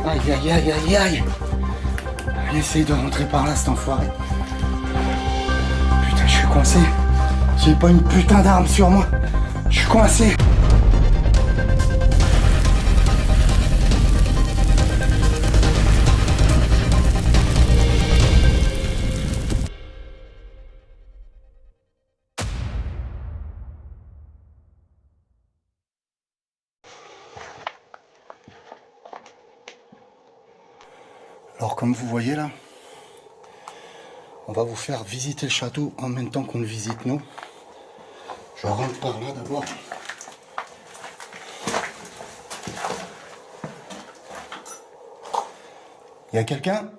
Aïe, aïe, aïe, aïe, aïe. Il essaye de rentrer par là, cet enfoiré. Putain, je suis coincé. J'ai pas une putain d'arme sur moi. Je suis coincé. Alors comme vous voyez là, on va vous faire visiter le château en même temps qu'on le visite nous. Je rentre par là d'abord. Il y a quelqu'un ?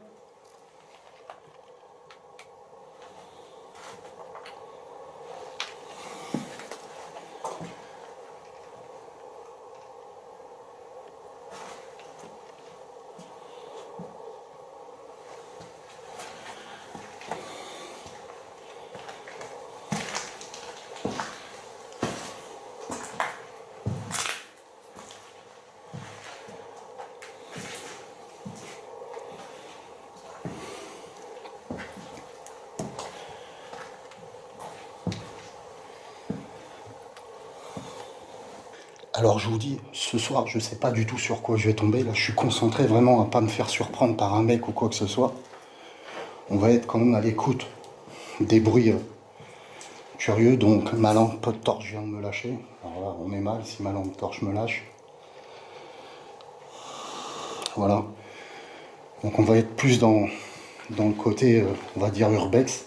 Alors je vous dis, ce soir, je sais pas du tout sur quoi je vais tomber. Là, je suis concentré vraiment à pas me faire surprendre par un mec ou quoi que ce soit. On va être quand même à l'écoute des bruits curieux. Donc ma lampe torche vient de me lâcher. Alors là, on est mal si ma lampe torche me lâche. Voilà. Donc on va être plus dans le côté, on va dire, urbex.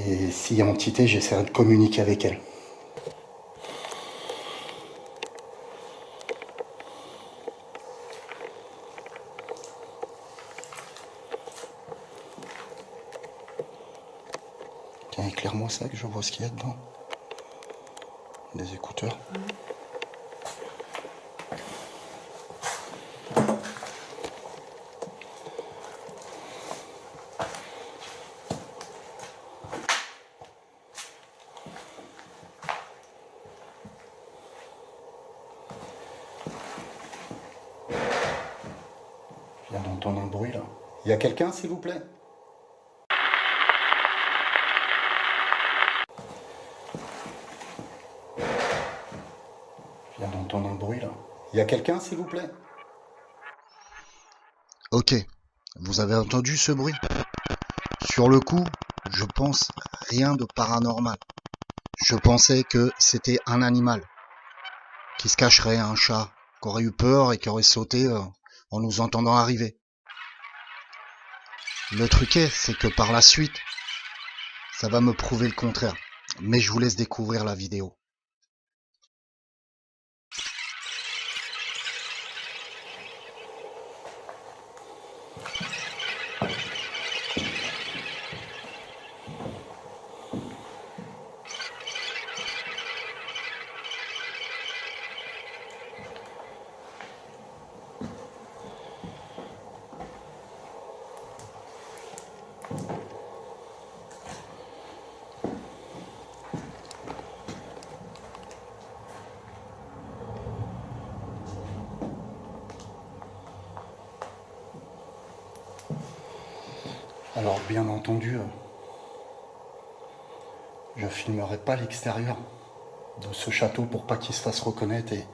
Et s'il y a entité, j'essaierai de communiquer avec elle. Tiens, éclaire-moi ça, que je vois ce qu'il y a dedans. Des écouteurs. Je viens d'entendre un bruit là. Il y a quelqu'un, s'il vous plaît ? Je viens d'entendre un bruit là. Il y a quelqu'un, s'il vous plaît ? Ok, vous avez entendu ce bruit ? Sur le coup, je pense rien de paranormal. Je pensais que c'était un animal qui se cacherait, un chat, qui aurait eu peur et qui aurait sauté en nous entendant arriver. Le truc c'est que par la suite, ça va me prouver le contraire. Mais je vous laisse découvrir la vidéo. Alors bien entendu, je filmerai pas l'extérieur de ce château pour pas qu'il se fasse reconnaître et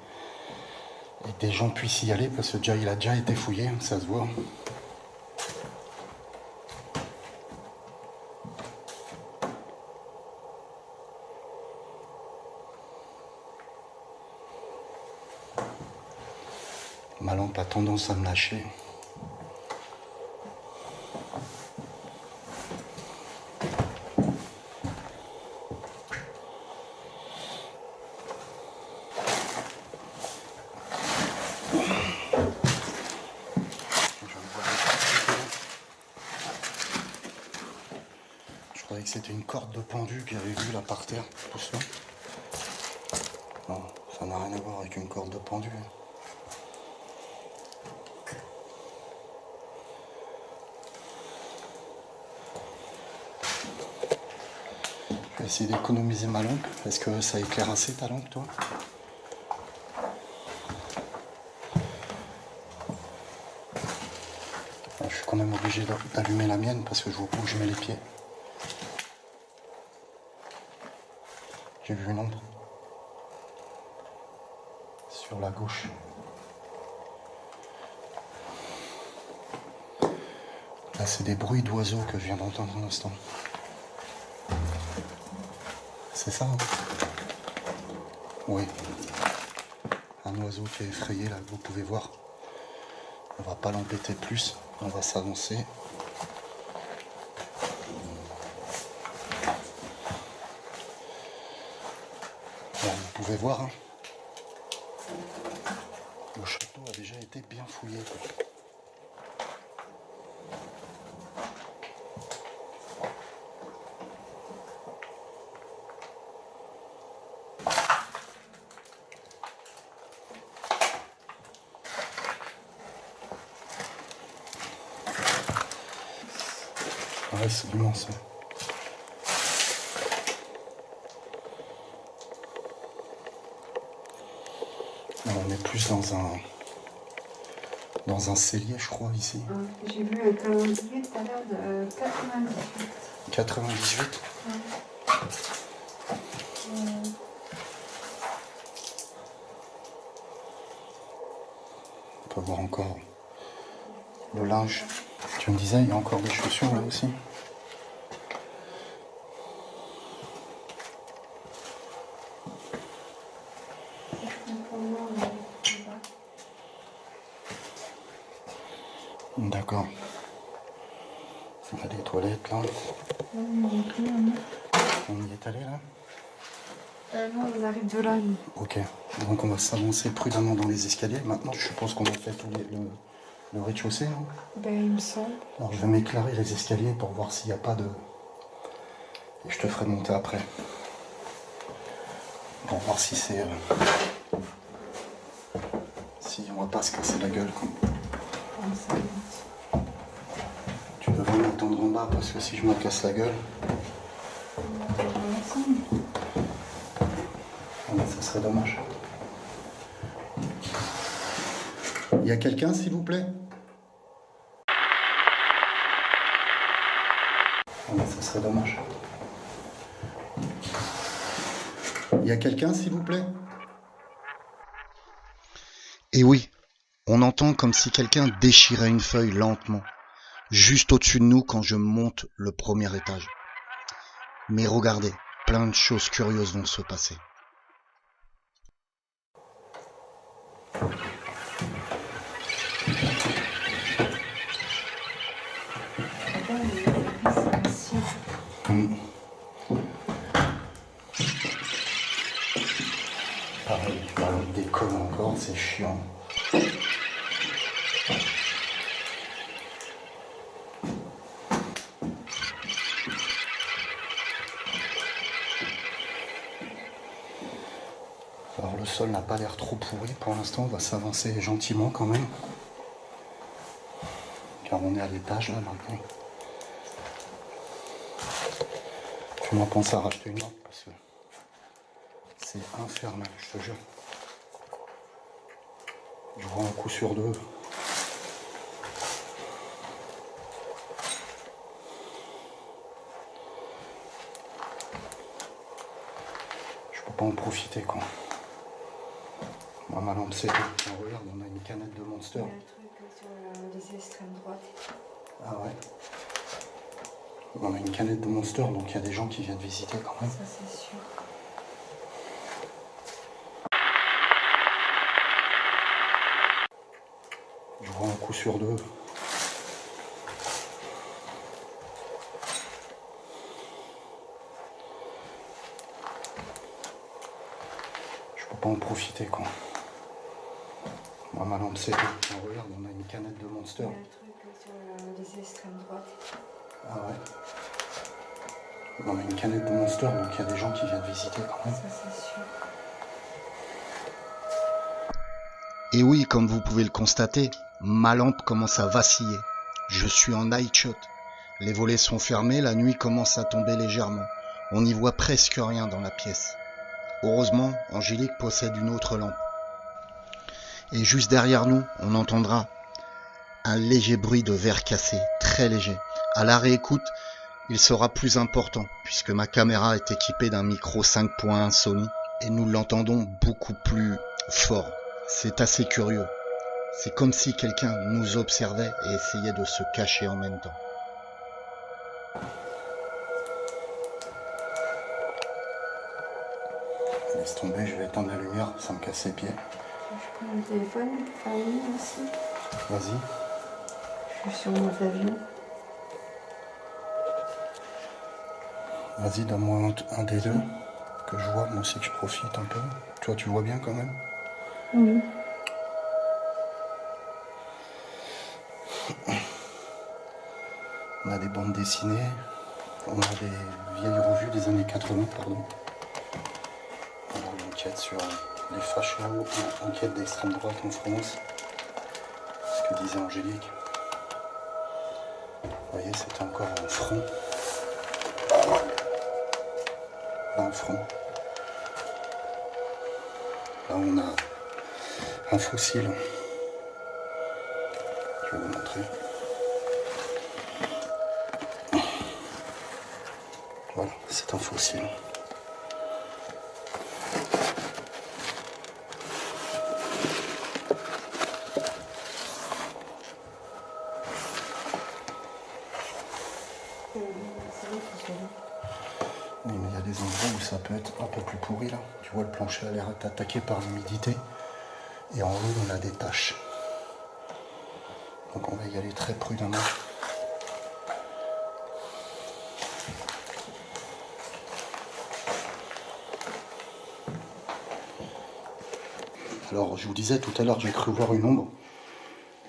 des gens puissent y aller parce que déjà il a déjà été fouillé, ça se voit. Ma lampe a tendance à me lâcher. Je croyais que c'était une corde de pendu que j'avais vue là par terre, tout ça. Non, ça n'a rien à voir avec une corde de pendu. Je vais essayer d'économiser ma lampe. Est-ce que ça éclaire assez ta lampe, toi ? quand même obligé d'allumer la mienne parce que je vois pas où je mets les pieds. J'ai vu une ombre sur la gauche. Là, c'est des bruits d'oiseaux que je viens d'entendre un instant. C'est ça, hein? Oui. Un oiseau qui est effrayé, là, vous pouvez voir. On va pas l'embêter plus. On va s'avancer. Là, vous pouvez voir, hein. Le château a déjà été bien fouillé, quoi. Ouais, c'est immense. Alors, on est plus dans un cellier, je crois, ici. J'ai vu un calendrier tout à l'heure de 98. 98 ? Ouais. On peut voir encore le linge. Tu me disais, il y a encore des chaussures là aussi. D'accord. On a des toilettes là. On y est allé là? Non, on arrive de là, nous. Ok. Donc on va s'avancer prudemment dans les escaliers. Maintenant, je suppose qu'on a fait le rez-de-chaussée, non? Ben, il me semble. Alors je vais m'éclairer les escaliers pour voir s'il n'y a pas de... Et je te ferai monter après. Pour voir si c'est... Si on va pas se casser la gueule, quoi. Tu devrais m'attendre en bas parce que si je me casse la gueule... Ah, mais ça serait dommage. Il y a quelqu'un, s'il vous plaît? Ah, mais ça serait dommage. Il y a quelqu'un, s'il vous plaît? Et oui, on entend comme si quelqu'un déchirait une feuille lentement, juste au-dessus de nous quand je monte le premier étage. Mais regardez, plein de choses curieuses vont se passer. Pareil, tu parles des connes encore, c'est chiant. Alors le sol n'a pas l'air trop pourri pour l'instant, on va s'avancer gentiment quand même. Car on est à l'étage là maintenant. Fais-moi penser à racheter une lampe parce que c'est infernal, je te jure. Je vois un coup sur deux. Je peux pas en profiter quoi. Moi ma lampe c'est tout. Oh, regarde, on a une canette de Monster. Il y a un truc sur les extrêmes droites. Ah ouais. On a une canette de Monster, donc il y a des gens qui viennent visiter quand même. Ça c'est sûr. Je vois un coup sur deux. Je peux pas en profiter quoi. Moi ma lampe c'est tout. Oh, regarde, on a une canette de Monster. Il y a un truc sur les extrêmes droites. Ah ouais. On a une canette de Monster, donc il y a des gens qui viennent visiter quand même. Ça c'est sûr. Et oui, comme vous pouvez le constater, ma lampe commence à vaciller. Je suis en night shot. Les volets sont fermés, la nuit commence à tomber légèrement. On n'y voit presque rien dans la pièce. Heureusement, Angélique possède une autre lampe. Et juste derrière nous, on entendra un léger bruit de verre cassé, très léger. À la réécoute, il sera plus important puisque ma caméra est équipée d'un micro 5.1 Sony et nous l'entendons beaucoup plus fort. C'est assez curieux. C'est comme si quelqu'un nous observait et essayait de se cacher en même temps. Laisse tomber, je vais éteindre la lumière, ça me casse les pieds. Je prends le téléphone pour faire une ligne aussi. Vas-y. Je suis sur mode avion. Vas-y, donne-moi un des deux, que je vois, moi aussi que je profite un peu. Toi, tu vois bien quand même? Oui. On a des bandes dessinées, on a des vieilles revues des années 80, pardon. On a une enquête sur les fachos, une enquête d'extrême droite en France, ce que disait Angélique. Vous voyez, c'était encore un front. Là, un front. Là, on a un fossile. Je vais vous montrer. Voilà, c'est un fossile. Oui, mais il y a des endroits où ça peut être un peu plus pourri là. Tu vois, le plancher a l'air d'être attaqué par l'humidité. Et en haut, on a des taches. Donc on va y aller très prudemment. Alors, je vous disais tout à l'heure, j'ai cru voir une ombre.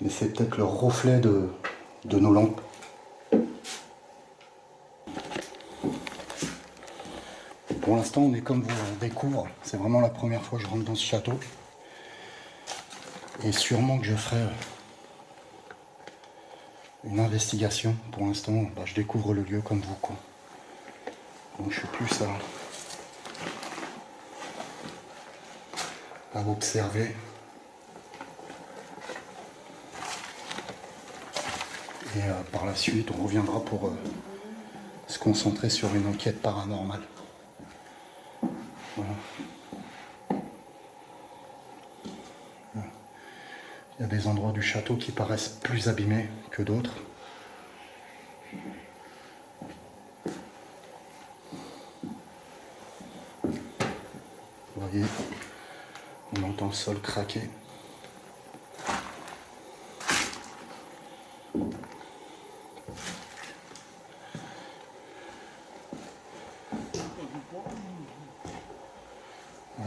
Mais c'est peut-être le reflet de nos lampes. Pour l'instant, on est comme vous, on découvre. C'est vraiment la première fois que je rentre dans ce château. Et sûrement que je ferai une investigation. Pour l'instant, je découvre le lieu comme vous, quoi. Donc je suis plus à observer. Et par la suite, on reviendra pour se concentrer sur une enquête paranormale. Voilà. Il y a des endroits du château qui paraissent plus abîmés que d'autres. Vous voyez, on entend le sol craquer. Ouais.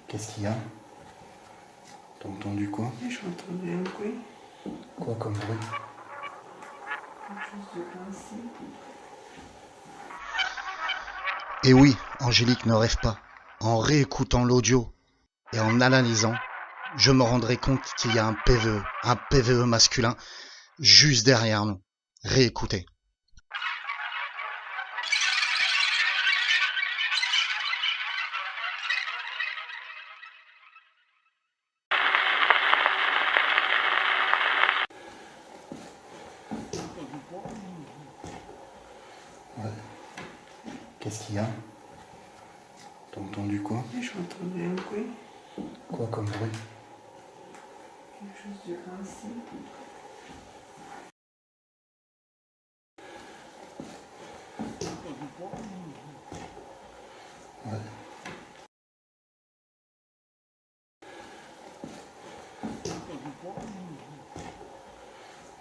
Qu'est-ce qu'il y a? T'as entendu quoi? Je entendais un bruit. Quoi comme bruit? Quelque chose de grincer. Et oui, Angélique ne rêve pas. En réécoutant l'audio et en analysant, je me rendrai compte qu'il y a un PVE masculin juste derrière nous. Réécoutez. Ouais. Qu'est-ce qu'il y a? T'as entendu quoi? Je entendais un bruit. Quoi comme bruit? Quelque chose de grincer. Ouais.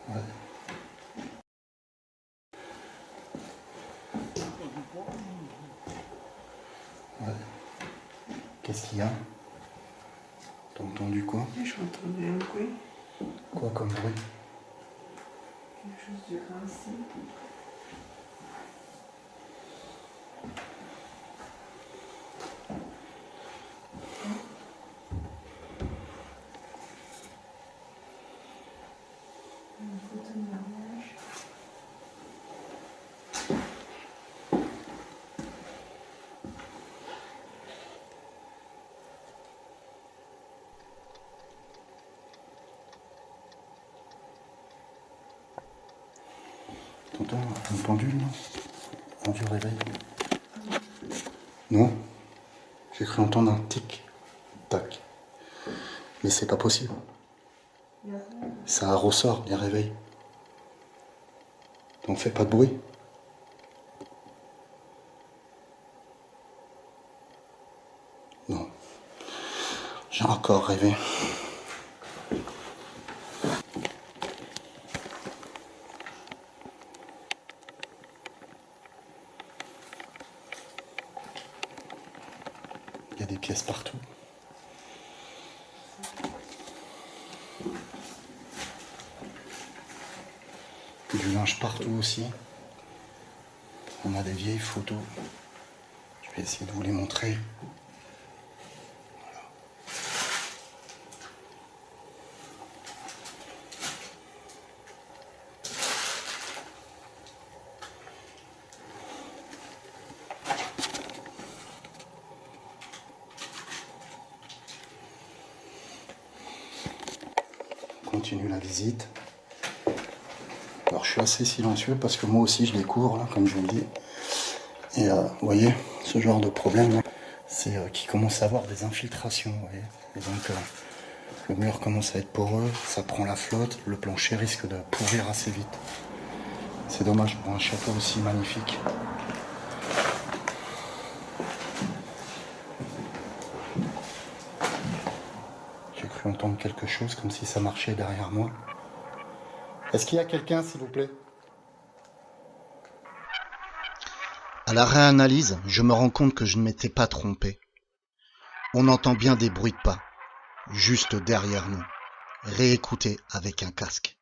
Ouais. Ouais. Qu'est-ce qu'il y a? T'as entendu quoi? Je entendais un bruit. Quoi comme bruit? Quelque chose de grincer. Une photo de mariage. entends une pendule, non? On du réveil. Non? J'ai cru entendre un tic, tac. Mais c'est pas possible. Ça ressort, les réveils. Donc fais pas de bruit. Non. J'ai encore rêvé. Il y a des pièces partout. Du linge partout aussi. On a des vieilles photos. Je vais essayer de vous les montrer. Voilà. On continue la visite. Alors je suis assez silencieux parce que moi aussi je découvre, là, comme je vous le dis. Et vous voyez, ce genre de problème, là, c'est qu'il commence à avoir des infiltrations. Vous voyez. Et donc le mur commence à être poreux, ça prend la flotte, le plancher risque de pourrir assez vite. C'est dommage pour un château aussi magnifique. J'ai cru entendre quelque chose comme si ça marchait derrière moi. Est-ce qu'il y a quelqu'un, s'il vous plaît? À la réanalyse, je me rends compte que je ne m'étais pas trompé. On entend bien des bruits de pas, juste derrière nous. Réécoutez avec un casque.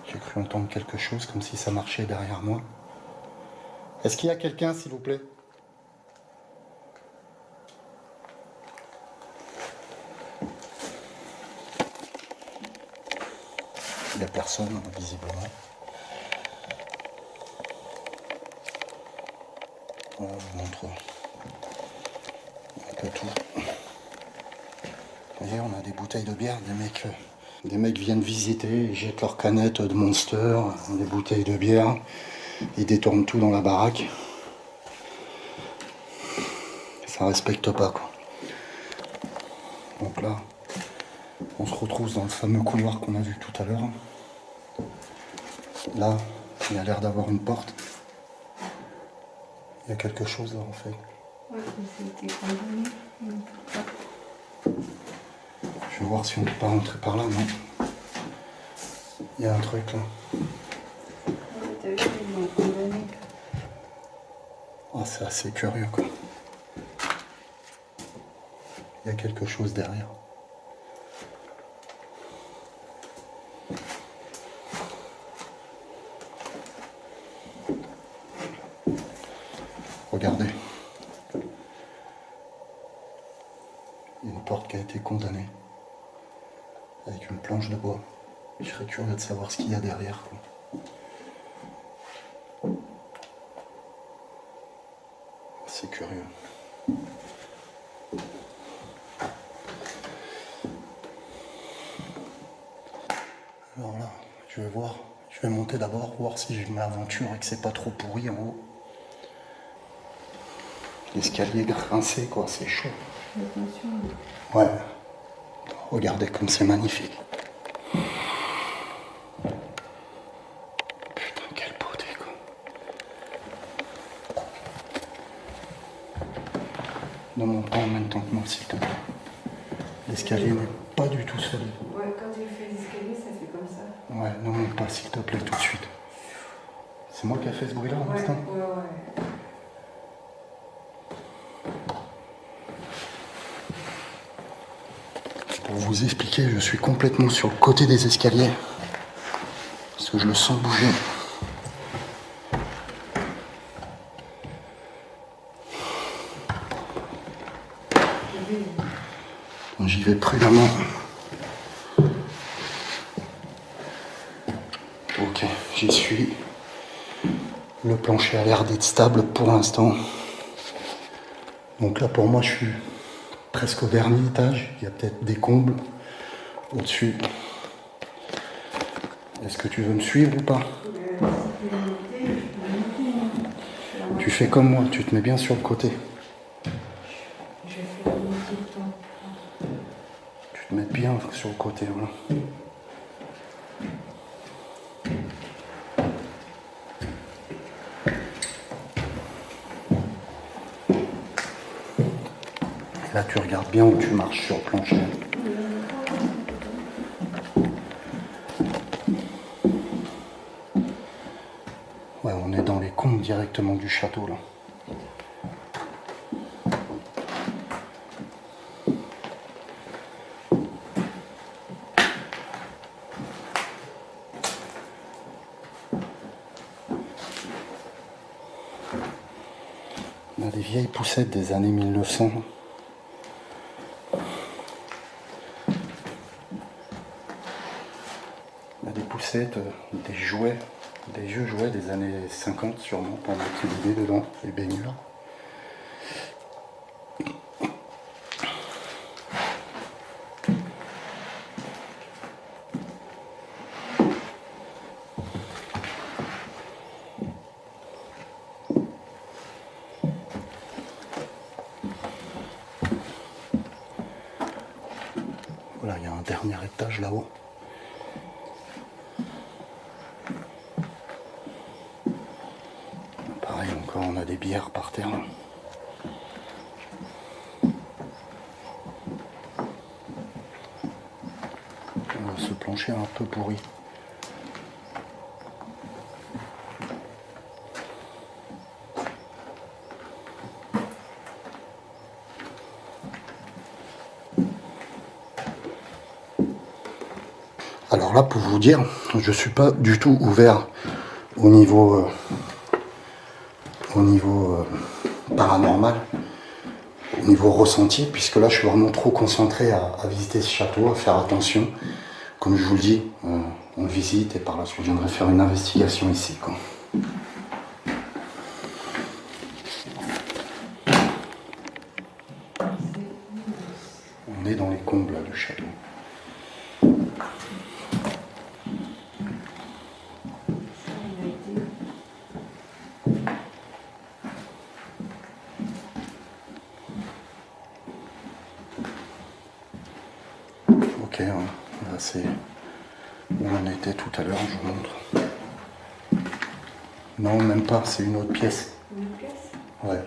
J'ai cru entendre quelque chose comme si ça marchait derrière moi. Est-ce qu'il y a quelqu'un, s'il vous plaît? Il n'y a personne, visiblement. Voilà, je vous montre un peu tout. Vous voyez, on a des bouteilles de bière, des mecs viennent visiter, ils jettent leurs canettes de Monster, des bouteilles de bière, ils détournent tout dans la baraque. Ça respecte pas, quoi. Donc là, on se retrouve dans le fameux couloir qu'on a vu tout à l'heure. Là, il y a l'air d'avoir une porte. Il y a quelque chose là, en fait. Oui, c'était condamné. Je vais voir si on peut pas rentrer par là, non? Il y a un truc là. T'as vu, ils l'ont condamné. Oh, c'est assez curieux, quoi. Il y a quelque chose derrière. Regardez. Il y a une porte qui a été condamnée. Avec une planche de bois. Je serais curieux de savoir ce qu'il y a derrière, quoi. C'est curieux. Alors là, je vais voir. Je vais monter d'abord, voir si je m'aventure et que c'est pas trop pourri en haut. L'escalier grincé, quoi, c'est chaud. Attention. Ouais. Regardez comme c'est magnifique. Putain, quelle beauté, quoi. Ne monte pas en même temps que moi, s'il te plaît. L'escalier n'est pas du tout solide. Ouais, quand tu fais l'escalier, ça fait comme ça. Ouais, ne monte pas, s'il te plaît, tout de suite. C'est moi qui ai fait ce bruit-là, en instant? Ouais. Pour vous expliquer, je suis complètement sur le côté des escaliers. Parce que je le sens bouger. J'y vais prudemment. j'y suis. Le plancher a l'air d'être stable pour l'instant. Donc là pour moi je suis presque au dernier étage. Il y a peut-être des combles au-dessus. Est-ce que tu veux me suivre ou pas? Tu fais comme moi, tu te mets bien sur le côté. Tu te mets bien sur le côté, voilà. Et là tu regardes bien où tu marches sur le plancher. Ouais, on est dans les combles directement du château là. On a des vieilles poussettes des années 1900. On a des poussettes, des jouets, des vieux jouets des années 50 sûrement, pour mettre les bébés dedans, les baigneurs. Voilà, il y a un dernier étage là-haut. Pareil, encore, on a des bières par terre. Ce plancher est un peu pourri. Alors là, pour vous dire, je suis pas du tout ouvert au niveau paranormal, au niveau ressenti, puisque là, je suis vraiment trop concentré à visiter ce château, à faire attention. Comme je vous le dis, on le visite et par la suite, je viendrai faire une investigation ici, quoi. On est dans les combles là, du château. Ok, hein, là c'est où on était tout à l'heure, je vous montre. Non, même pas, c'est une autre pièce. Une pièce? Ouais.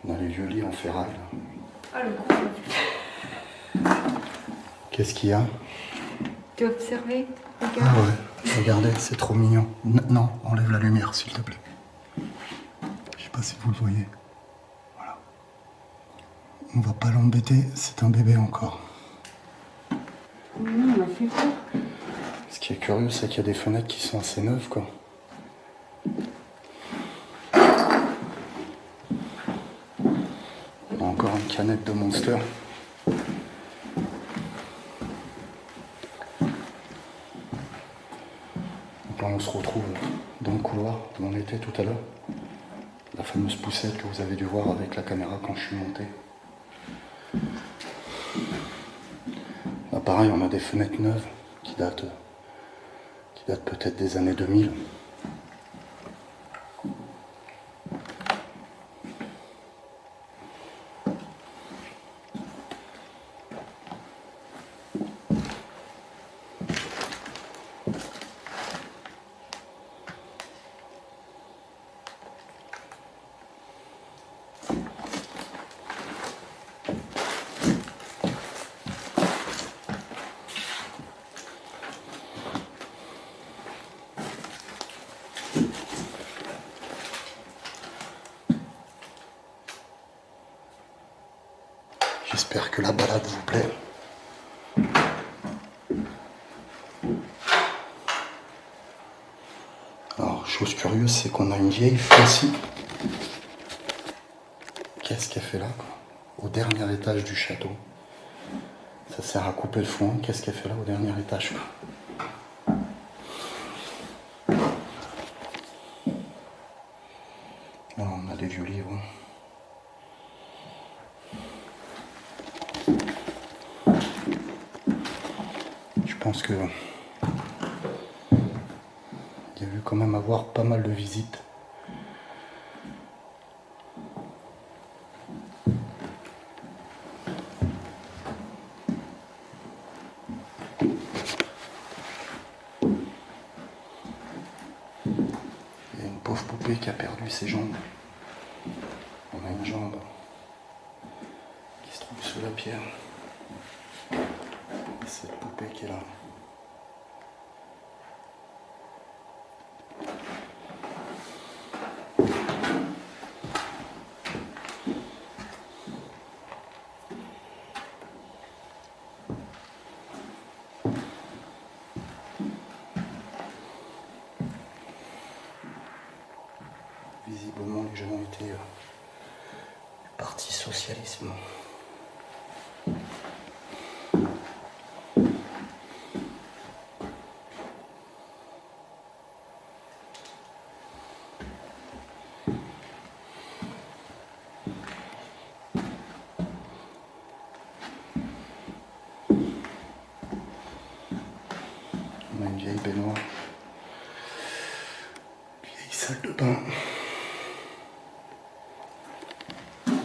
On a les vieux lits en ferraille. Là. Ah, le coup. Qu'est-ce qu'il y a? Tu as observé? Ah Regarde. ouais, regardez, c'est trop mignon. Non, enlève la lumière, s'il te plaît. Je sais pas si vous le voyez. Voilà. On va pas l'embêter, c'est un bébé encore. Non, on m'a fait peur. Ce qui est curieux, c'est qu'il y a des fenêtres qui sont assez neuves, quoi. On a encore une canette de Monster. Donc là, on se retrouve dans le couloir où on était tout à l'heure. La fameuse poussette que vous avez dû voir avec la caméra quand je suis monté. Là, pareil, on a des fenêtres neuves qui datent peut-être des années 2000. J'espère que la balade vous plaît. Alors, chose curieuse, c'est qu'on a une vieille fille ici. Qu'est-ce qu'elle fait là, quoi? au dernier étage du château. Ça sert à couper le foin. Qu'est-ce qu'elle fait là au dernier étage? Là, on a des vieux livres. Je pense que il y a eu quand même avoir pas mal de visites. Il y a une pauvre poupée qui a perdu ses jambes. On a une jambe qui se trouve sous la pierre. Et cette poupée qui est là. Visiblement, les gens étaient du parti socialisme. On a une vieille baignoire, une vieille salle de bain.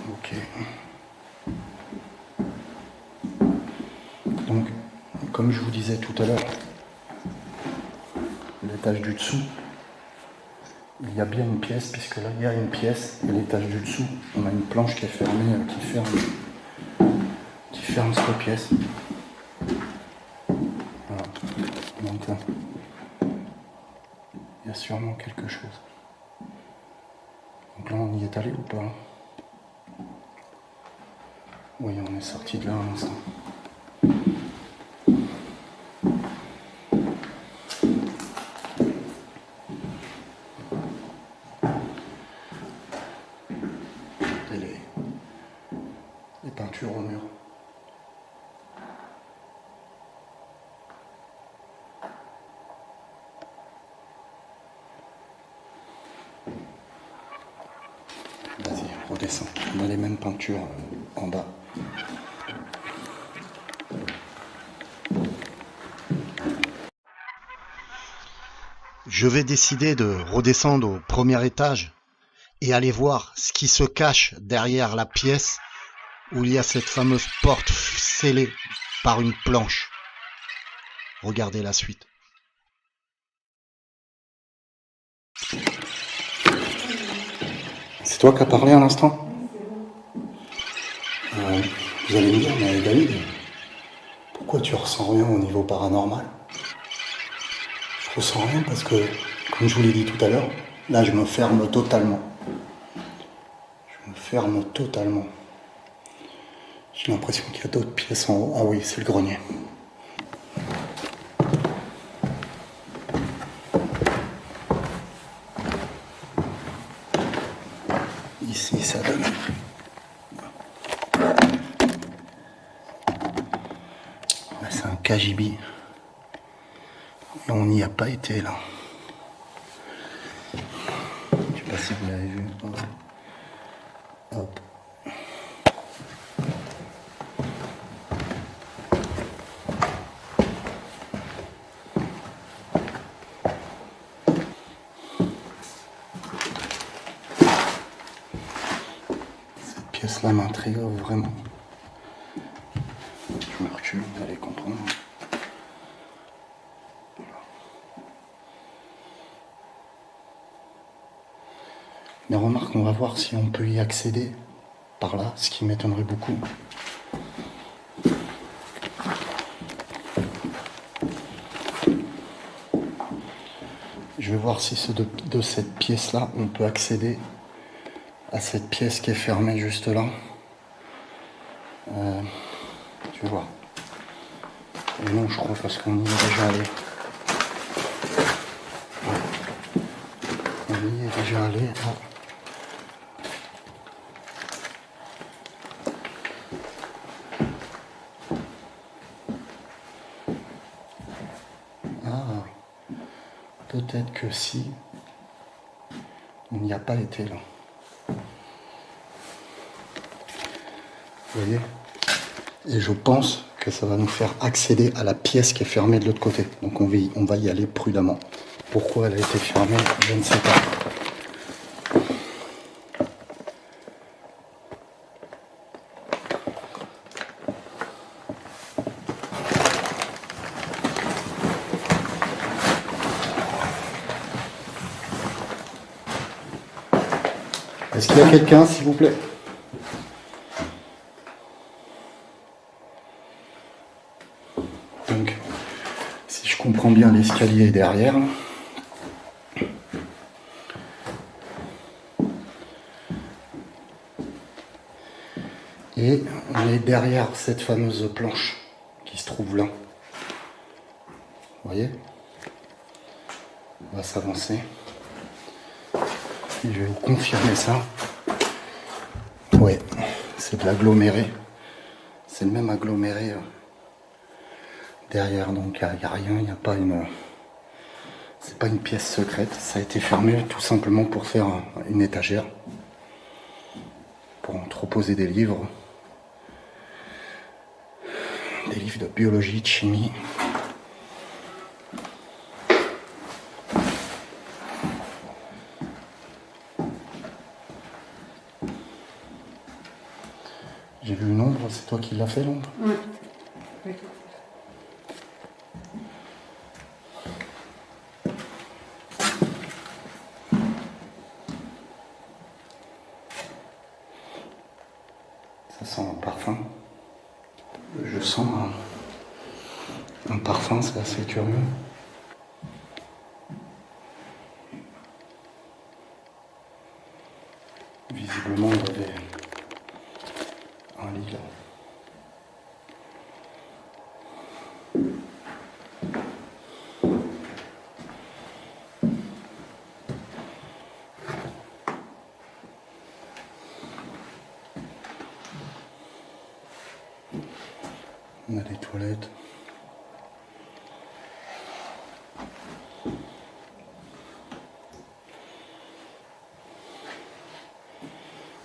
Ok. Donc, comme je vous disais tout à l'heure, l'étage du dessous, il y a bien une pièce, puisque là il y a une pièce, et l'étage du dessous, on a une planche qui est fermée, qui ferme cette pièce. Voilà. Donc, il y a sûrement quelque chose. Donc là, on y est allé ou pas? Oui, on est sorti de là à l'instant. Les peintures au mur. Vas-y, redescends. On a les mêmes peintures en bas. Je vais décider de redescendre au premier étage et aller voir ce qui se cache derrière la pièce où il y a cette fameuse porte scellée par une planche. Regardez la suite. C'est toi qui as parlé à l'instant? Vous allez me dire, mais David, pourquoi tu ressens rien au niveau paranormal? Je ressens rien parce que, comme je vous l'ai dit tout à l'heure, là je me ferme totalement. Je me ferme totalement. J'ai l'impression qu'il y a d'autres pièces en haut. Ah oui, c'est le grenier. Ici, ça donne. Là, c'est un cagibi. Et on n'y a pas été là. Je sais pas si vous l'avez vu. Hop. Cette pièce-là m'intrigue vraiment. Je me recule, vous allez comprendre. Mais remarque, on va voir si on peut y accéder par là, ce qui m'étonnerait beaucoup. Je vais voir si de cette pièce-là, on peut accéder à cette pièce qui est fermée juste là. Je vais voir. Et non, je crois parce qu'on y est déjà allé. On y est déjà allé. Ah. peut-être que si on n'y a pas été là. Vous voyez? Et je pense que ça va nous faire accéder à la pièce qui est fermée de l'autre côté. Donc on va y aller prudemment. Pourquoi elle a été fermée, je ne sais pas. Est-ce qu'il y a quelqu'un, s'il vous plaît? Donc, si je comprends bien, l'escalier est derrière. Et on est derrière cette fameuse planche qui se trouve là. Vous voyez? On va s'avancer. Et je vais vous confirmer ça. Ouais, c'est de l'aggloméré. C'est le même aggloméré derrière. Donc il n'y a rien, il n'y a pas une... C'est pas une pièce secrète. Ça a été fermé tout simplement pour faire une étagère. Pour entreposer des livres. Des livres de biologie, de chimie. J'ai vu une ombre, c'est toi qui l'as fait l'ombre? Ouais. Oui. Ça sent un parfum. Je sens un parfum, c'est assez curieux. Visiblement, il y avait un lit là. On a des toilettes.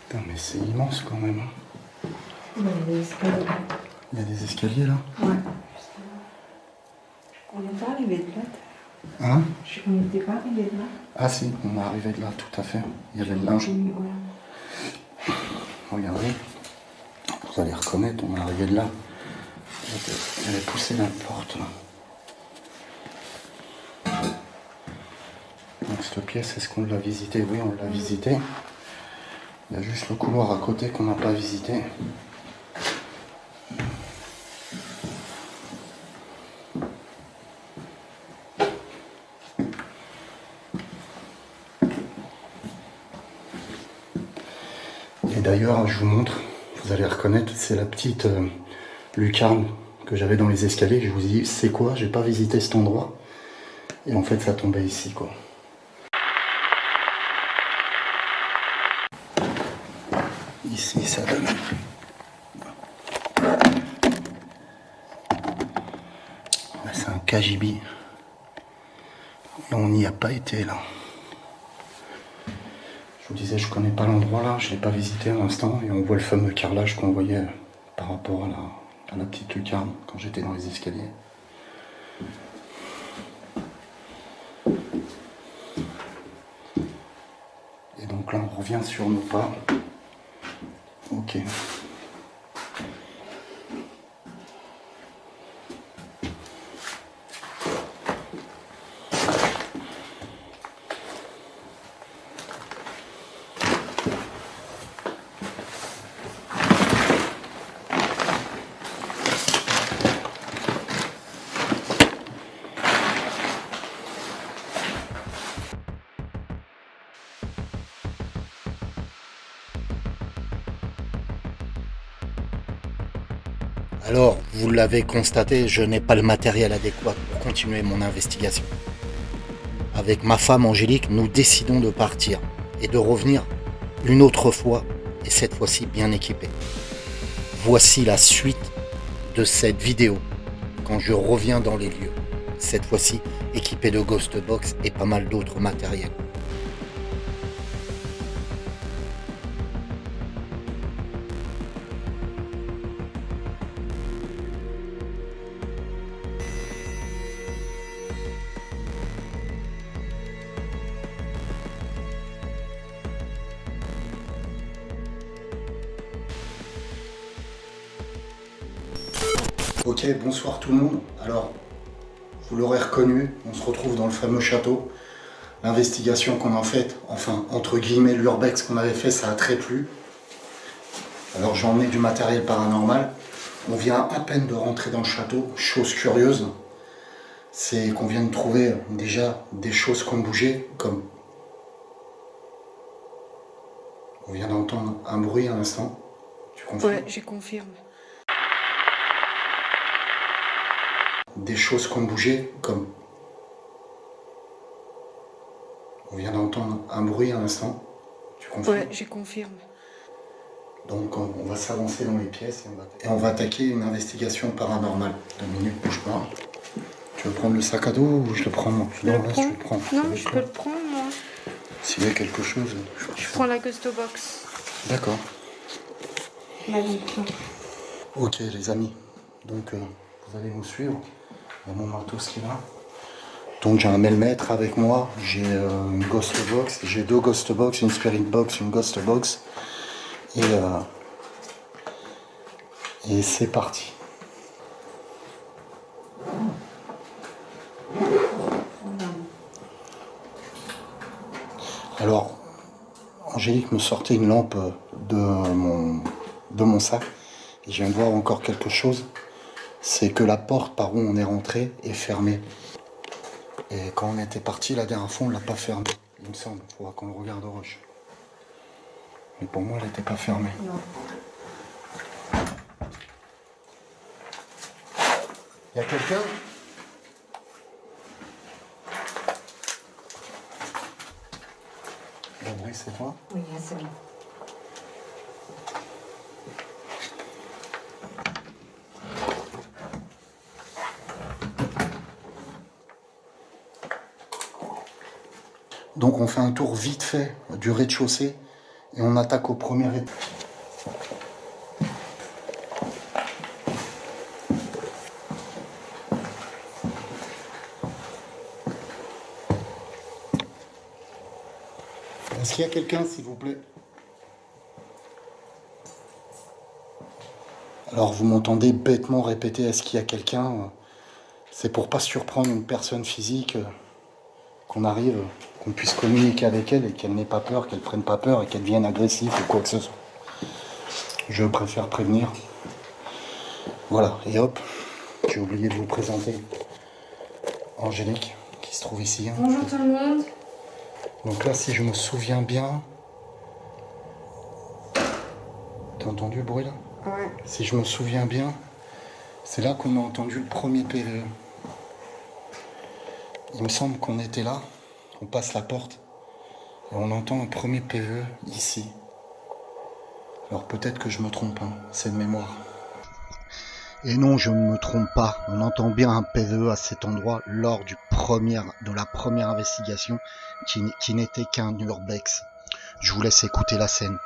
Putain, mais c'est immense quand même. Il y a des escaliers. Il y a des escaliers là. Ouais. On n'est pas arrivé de là. Hein? On n'était pas arrivé de là. Ah si, on est arrivé de là, tout à fait. Il y avait le linge. Voilà. Regardez. Vous allez reconnaître, on est arrivé de là. J'avais poussé la porte là. Donc cette pièce, est-ce qu'on l'a visitée? Oui, on l'a visitée. Il y a juste le couloir à côté qu'on n'a pas visité. Et d'ailleurs, je vous montre, vous allez reconnaître, c'est la petite lucarne que j'avais dans les escaliers. Je vous dis, c'est quoi? J'ai pas visité cet endroit. Et en fait, ça tombait ici, quoi. Ici, ça donne. Là, c'est un cagibi. Et on n'y a pas été, là. Je vous disais, je connais pas l'endroit là, je l'ai pas visité à l'instant, et on voit le fameux carrelage qu'on voyait par rapport à la petite lucarne quand j'étais dans les escaliers. Et donc là, on revient sur nos pas. Ok. Alors, vous l'avez constaté, je n'ai pas le matériel adéquat pour continuer mon investigation. Avec ma femme Angélique, nous décidons de partir et de revenir une autre fois, et cette fois-ci bien équipés. Voici la suite de cette vidéo quand je reviens dans les lieux. cette fois-ci équipé de Ghost Box et pas mal d'autres matériels. Ok, bonsoir tout le monde. Alors, vous l'aurez reconnu, on se retrouve dans le fameux château. L'investigation qu'on a faite, enfin, entre guillemets, l'urbex qu'on avait fait, ça a très plu. Alors, j'ai emmené du matériel paranormal. On vient à peine de rentrer dans le château. Chose curieuse, c'est qu'on vient de trouver déjà des choses qui ont bougé, comme... On vient d'entendre un bruit à l'instant. Tu confirmes? Ouais, je confirme. Des choses qui ont bougé, comme... On vient d'entendre un bruit à l'instant. Tu confirmes? Ouais, je confirme. Donc on va s'avancer dans les pièces et on va attaquer une investigation paranormale. 2 minutes, bouge pas. Tu veux prendre le sac à dos ou je le prends moi? Je le là, prends. je le prends. Non, je peux le prendre, moi. S'il y a quelque chose, Je prends la Ghost Box. D'accord. Magnifique. Ok les amis, donc vous allez nous suivre. Il y a mon matos qui est là. Donc j'ai un mailmètre avec moi, j'ai une Ghost Box, j'ai 2 Ghost Box, une Spirit Box, une Ghost Box. Et c'est parti. Alors, Angélique me sortait une lampe de mon sac. Et je viens de voir encore quelque chose. C'est que la porte par où on est rentré est fermée. Et quand on était parti la dernière fois, on ne l'a pas fermée. Il me semble, il faudra qu'on le regarde au rush. Mais pour moi, elle n'était pas fermée. Non. Il y a quelqu'un? Oui, c'est toi? Oui, c'est bon. Donc on fait un tour vite fait du rez-de-chaussée et on attaque au premier étage. Est-ce qu'il y a quelqu'un, s'il vous plaît? Alors vous m'entendez bêtement répéter est-ce qu'il y a quelqu'un? C'est pour pas surprendre une personne physique, qu'on arrive, qu'on puisse communiquer avec elle et qu'elle n'ait pas peur, qu'elle prenne pas peur et qu'elle devienne agressive ou quoi que ce soit. Je préfère prévenir. Voilà, et hop, j'ai oublié de vous présenter Angélique, qui se trouve ici. Bonjour tout le monde. Donc là, si je me souviens bien... T'as entendu le bruit là? Ouais. Si je me souviens bien, c'est là qu'on a entendu le premier PVE. Il me semble qu'on était là, on passe la porte, et on entend un premier PVE ici. Alors peut-être que je me trompe, hein, c'est de mémoire. Et non, je ne me trompe pas, on entend bien un PVE à cet endroit lors de la première investigation qui n'était qu'un urbex. Je vous laisse écouter la scène.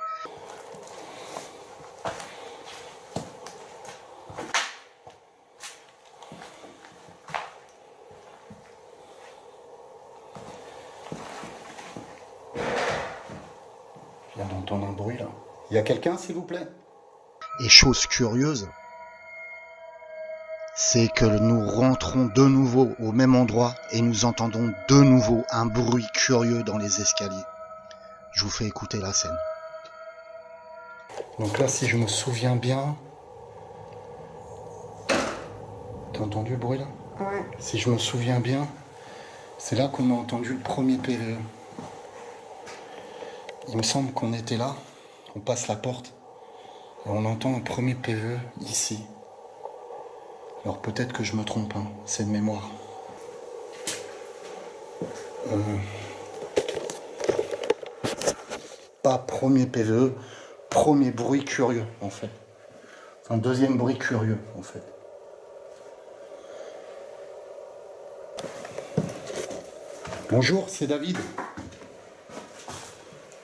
Je viens d'entendre un bruit là. Il y a quelqu'un s'il vous plaît? Et chose curieuse, c'est que nous rentrons de nouveau au même endroit et nous entendons de nouveau un bruit curieux dans les escaliers. Je vous fais écouter la scène. Donc là, si je me souviens bien... T'as entendu le bruit là? Ouais. Si je me souviens bien, c'est là qu'on a entendu le premier PVE. Il me semble qu'on était là, on passe la porte, et on entend un premier PVE ici. Alors peut-être que je me trompe, hein, c'est de mémoire. Pas premier PVE, premier bruit curieux en fait. Un deuxième bruit curieux en fait. Bonjour, c'est David.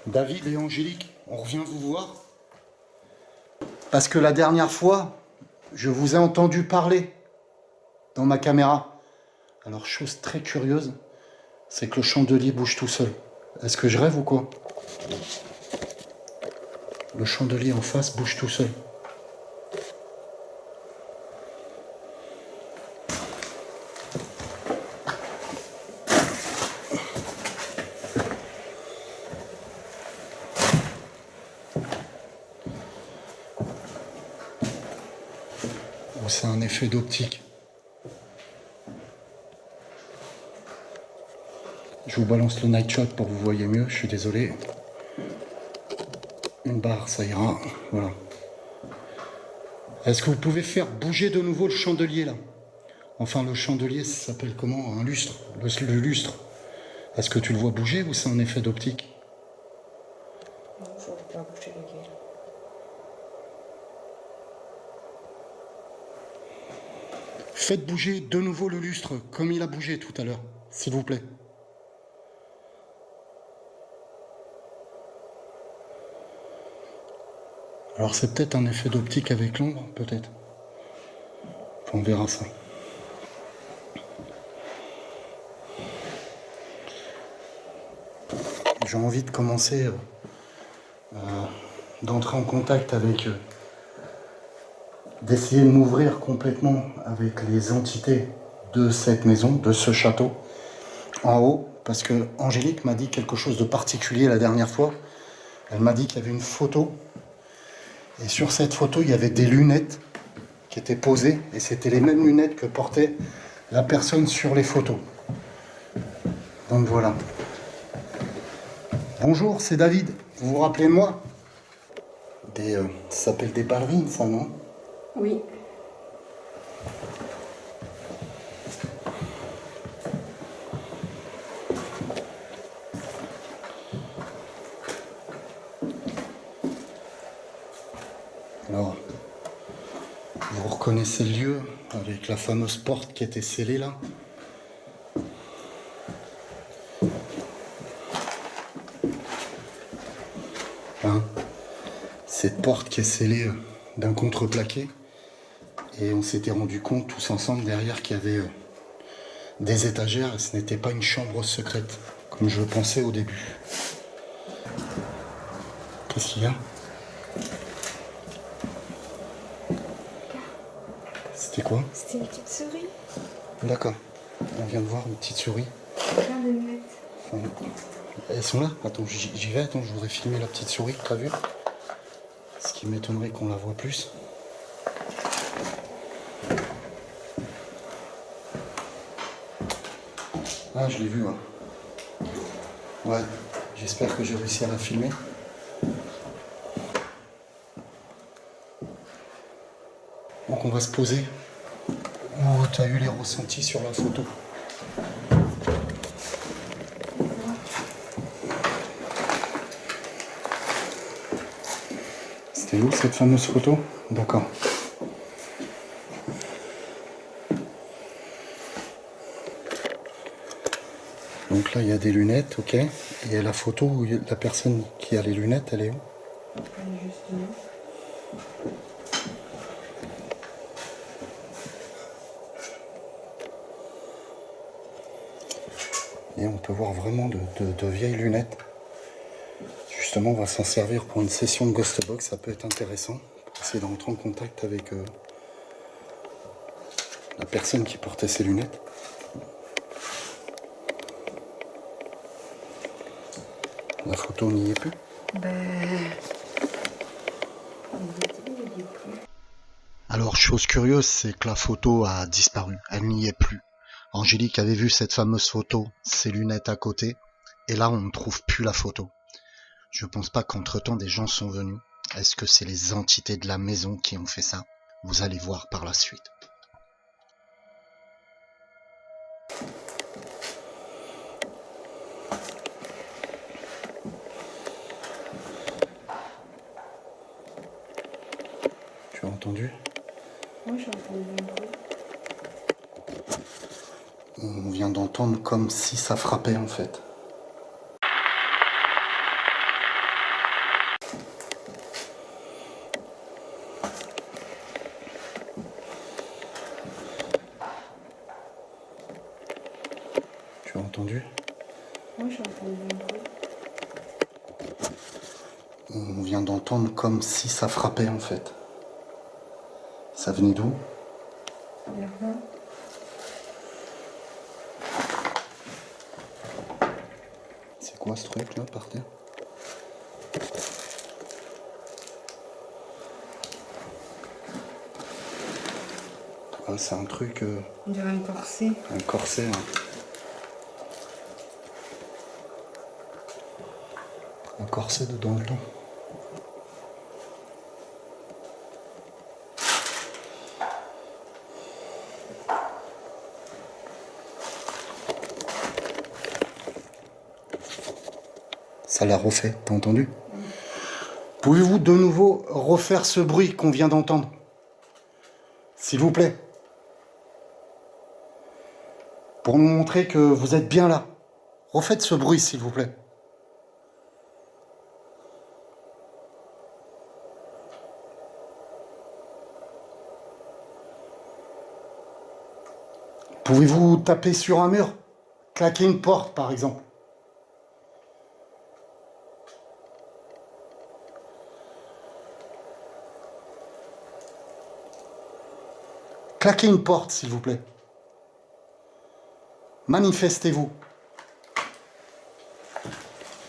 David et Angélique, on revient vous voir. Parce que la dernière fois, je vous ai entendu parler dans ma caméra. Alors, chose très curieuse, c'est que le chandelier bouge tout seul. Est-ce que je rêve ou quoi? Le chandelier en face bouge tout seul. Ou c'est un effet d'optique? Je vous balance le night shot pour que vous voyez mieux, je suis désolé. Une barre, ça ira. Voilà. Est-ce que vous pouvez faire bouger de nouveau le chandelier là? Enfin, le chandelier, ça s'appelle comment? Un lustre. Le lustre. Est-ce que tu le vois bouger ou c'est un effet d'optique? Non, je vois pas bouger le gars. Faites bouger de nouveau le lustre comme il a bougé tout à l'heure, s'il vous plaît. Alors c'est peut-être un effet d'optique avec l'ombre, peut-être. Enfin, on verra ça. J'ai envie de commencer, d'entrer en contact avec... d'essayer de m'ouvrir complètement avec les entités de cette maison, de ce château, en haut, parce que Angélique m'a dit quelque chose de particulier la dernière fois. Elle m'a dit qu'il y avait une photo, et sur cette photo, il y avait des lunettes qui étaient posées, et c'était les mêmes lunettes que portait la personne sur les photos. Donc voilà. Bonjour, c'est David. Vous vous rappelez de moi? Ça s'appelle des ballerines, ça, non? Oui. Alors, vous reconnaissez le lieu avec la fameuse porte qui était scellée là? Hein? Cette porte qui est scellée d'un contreplaqué. Et on s'était rendu compte tous ensemble derrière qu'il y avait des étagères et ce n'était pas une chambre secrète, comme je le pensais au début. Qu'est-ce qu'il y a? C'était quoi? C'était une petite souris. D'accord. On vient de voir une petite souris. Plein de lunettes. Enfin, elles sont là? Attends, j'y vais. Attends, je voudrais filmer la petite souris, t'as vu? Ce qui m'étonnerait qu'on la voit plus. Ah, je l'ai vue, ouais. Ouais, j'espère que j'ai réussi à la filmer. Donc on va se poser. Oh, tu as eu les ressentis sur la photo. C'était où cette fameuse photo? D'accord. Donc là il y a des lunettes, ok. Et la photo où la personne qui a les lunettes, elle est où? Elle est juste là. Et on peut voir vraiment de vieilles lunettes. Justement, on va s'en servir pour une session de Ghost Box, ça peut être intéressant. Pour essayer d'entrer en contact avec la personne qui portait ces lunettes. La photo n'y est plus. Alors, chose curieuse, c'est que la photo a disparu. Elle n'y est plus. Angélique avait vu cette fameuse photo, ses lunettes à côté, et là, on ne trouve plus la photo. Je pense pas qu'entre-temps, des gens sont venus. Est-ce que c'est les entités de la maison qui ont fait ça? Vous allez voir par la suite. Tu as entendu? Moi j'ai entendu un bruit. On vient d'entendre comme si ça frappait en fait. Tu as entendu? Oui, j'ai entendu un bruit. On vient d'entendre comme si ça frappait en fait. Ça venait d'où? Il y a rien. C'est quoi ce truc là par terre? Ah, c'est un truc... On dirait un corset. un corset. Hein. Un corset de dans le temps. Ça l'a refait, t'as entendu? Pouvez-vous de nouveau refaire ce bruit qu'on vient d'entendre? S'il vous plaît. Pour nous montrer que vous êtes bien là. Refaites ce bruit, s'il vous plaît. Pouvez-vous taper sur un mur? Claquer une porte, par exemple? Claquez une porte, s'il vous plaît. Manifestez-vous.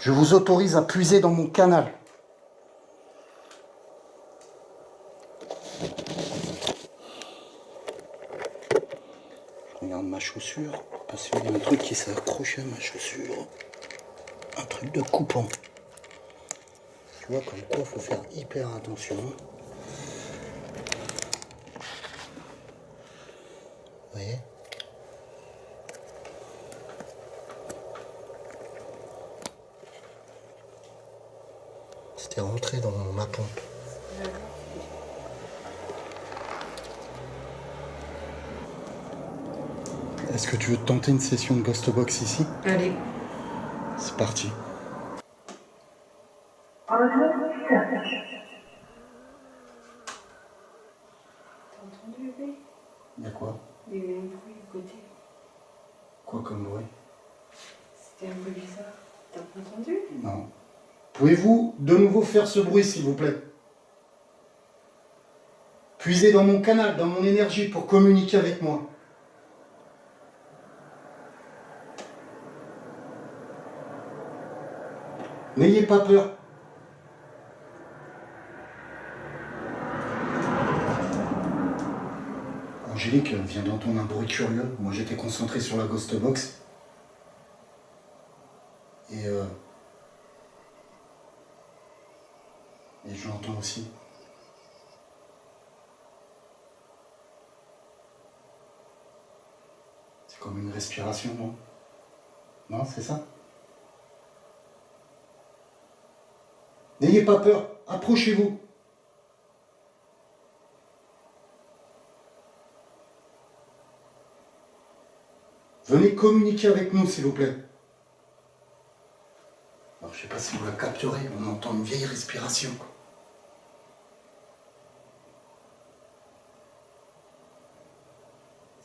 Je vous autorise à puiser dans mon canal. Je regarde ma chaussure, parce qu'il y a un truc qui s'est accroché à ma chaussure. Un truc de coupant. Tu vois, comme quoi, il faut faire hyper attention. Vous voyez? C'était rentré dans ma pompe. Est-ce que tu veux tenter une session de Ghost Box ici? Allez. C'est parti. T'as entendu le bruit? Il y a quoi? Il y a eu un bruit à côté. Quoi comme bruit? C'était un peu bizarre. T'as pas entendu? Non. Pouvez-vous de nouveau faire ce bruit, s'il vous plaît? Puisez dans mon canal, dans mon énergie pour communiquer avec moi. N'ayez pas peur. Angélique vient d'entendre un bruit curieux. Moi, j'étais concentré sur la Ghost Box. Et je l'entends aussi. C'est comme une respiration, non? Non, c'est ça? N'ayez pas peur, approchez-vous. Venez communiquer avec nous, s'il vous plaît. Alors, je ne sais pas si vous la capterez, on entend une vieille respiration.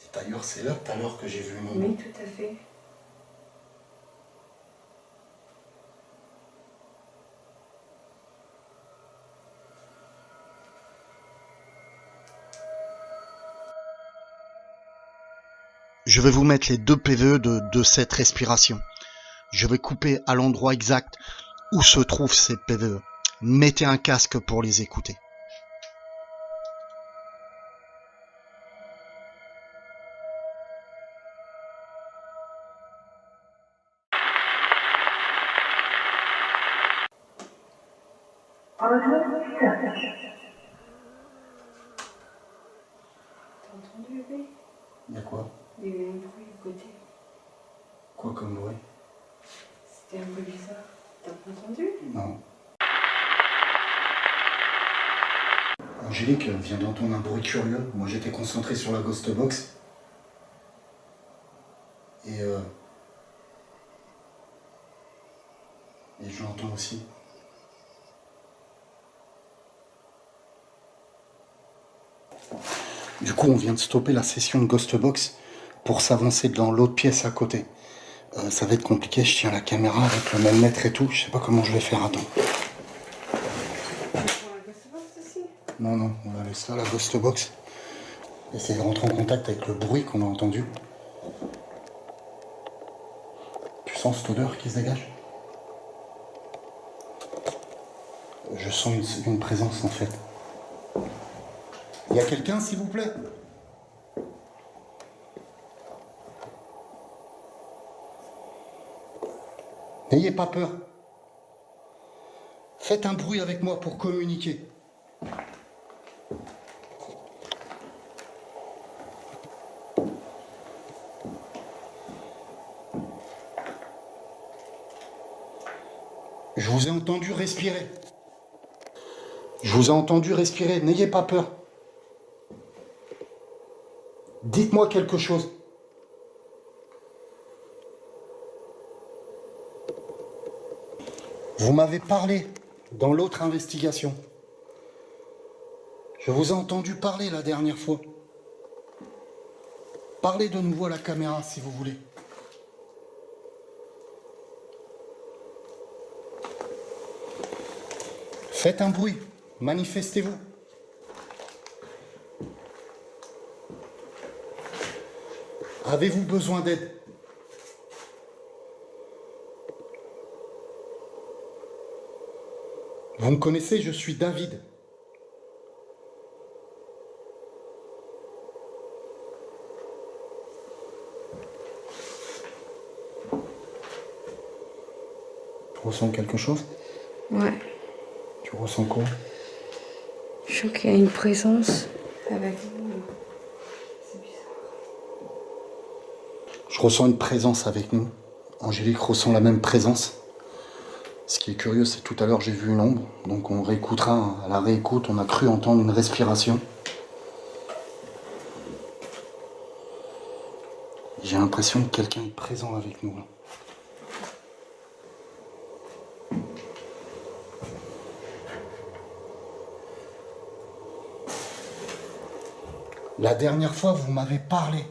Et d'ailleurs, c'est là tout à l'heure que j'ai vu mon nom. Oui, tout à fait. Je vais vous mettre les 2 PVE de cette respiration. Je vais couper à l'endroit exact où se trouvent ces PVE. Mettez un casque pour les écouter. T'as entendu le bruit? Il y a quoi? Il y a eu un bruit à côté. Quoi comme bruit? C'était un peu bizarre. T'as pas entendu? Non. Angélique vient d'entendre un bruit curieux. Moi, j'étais concentré sur la Ghost Box. Et je l'entends aussi. Du coup, on vient de stopper la session de Ghostbox pour s'avancer dans l'autre pièce à côté. Ça va être compliqué, je tiens la caméra avec le même mètre et tout, je sais pas comment je vais faire, attends. Non, non, on va laisser ça, la Ghostbox. Essayer de rentrer en contact avec le bruit qu'on a entendu. Tu sens cette odeur qui se dégage? Je sens une présence en fait. Il y a quelqu'un s'il vous plaît? N'ayez pas peur. Faites un bruit avec moi pour communiquer. Je vous ai entendu respirer. Je vous ai entendu respirer. N'ayez pas peur. Dites-moi quelque chose. Vous m'avez parlé dans l'autre investigation. Je vous ai entendu parler la dernière fois. Parlez de nouveau à la caméra si vous voulez. Faites un bruit, manifestez-vous. Avez-vous besoin d'aide? Vous me connaissez, je suis David. Tu ressens quelque chose? Ouais. Tu ressens quoi? Je sens qu'il y a une présence avec nous. C'est bizarre. Je ressens une présence avec nous. Angélique ressent la même présence. Ce qui est curieux, c'est tout à l'heure j'ai vu une ombre, donc on réécoutera, à la réécoute, on a cru entendre une respiration. J'ai l'impression que quelqu'un est présent avec nous. Là. La dernière fois, vous m'avez parlé.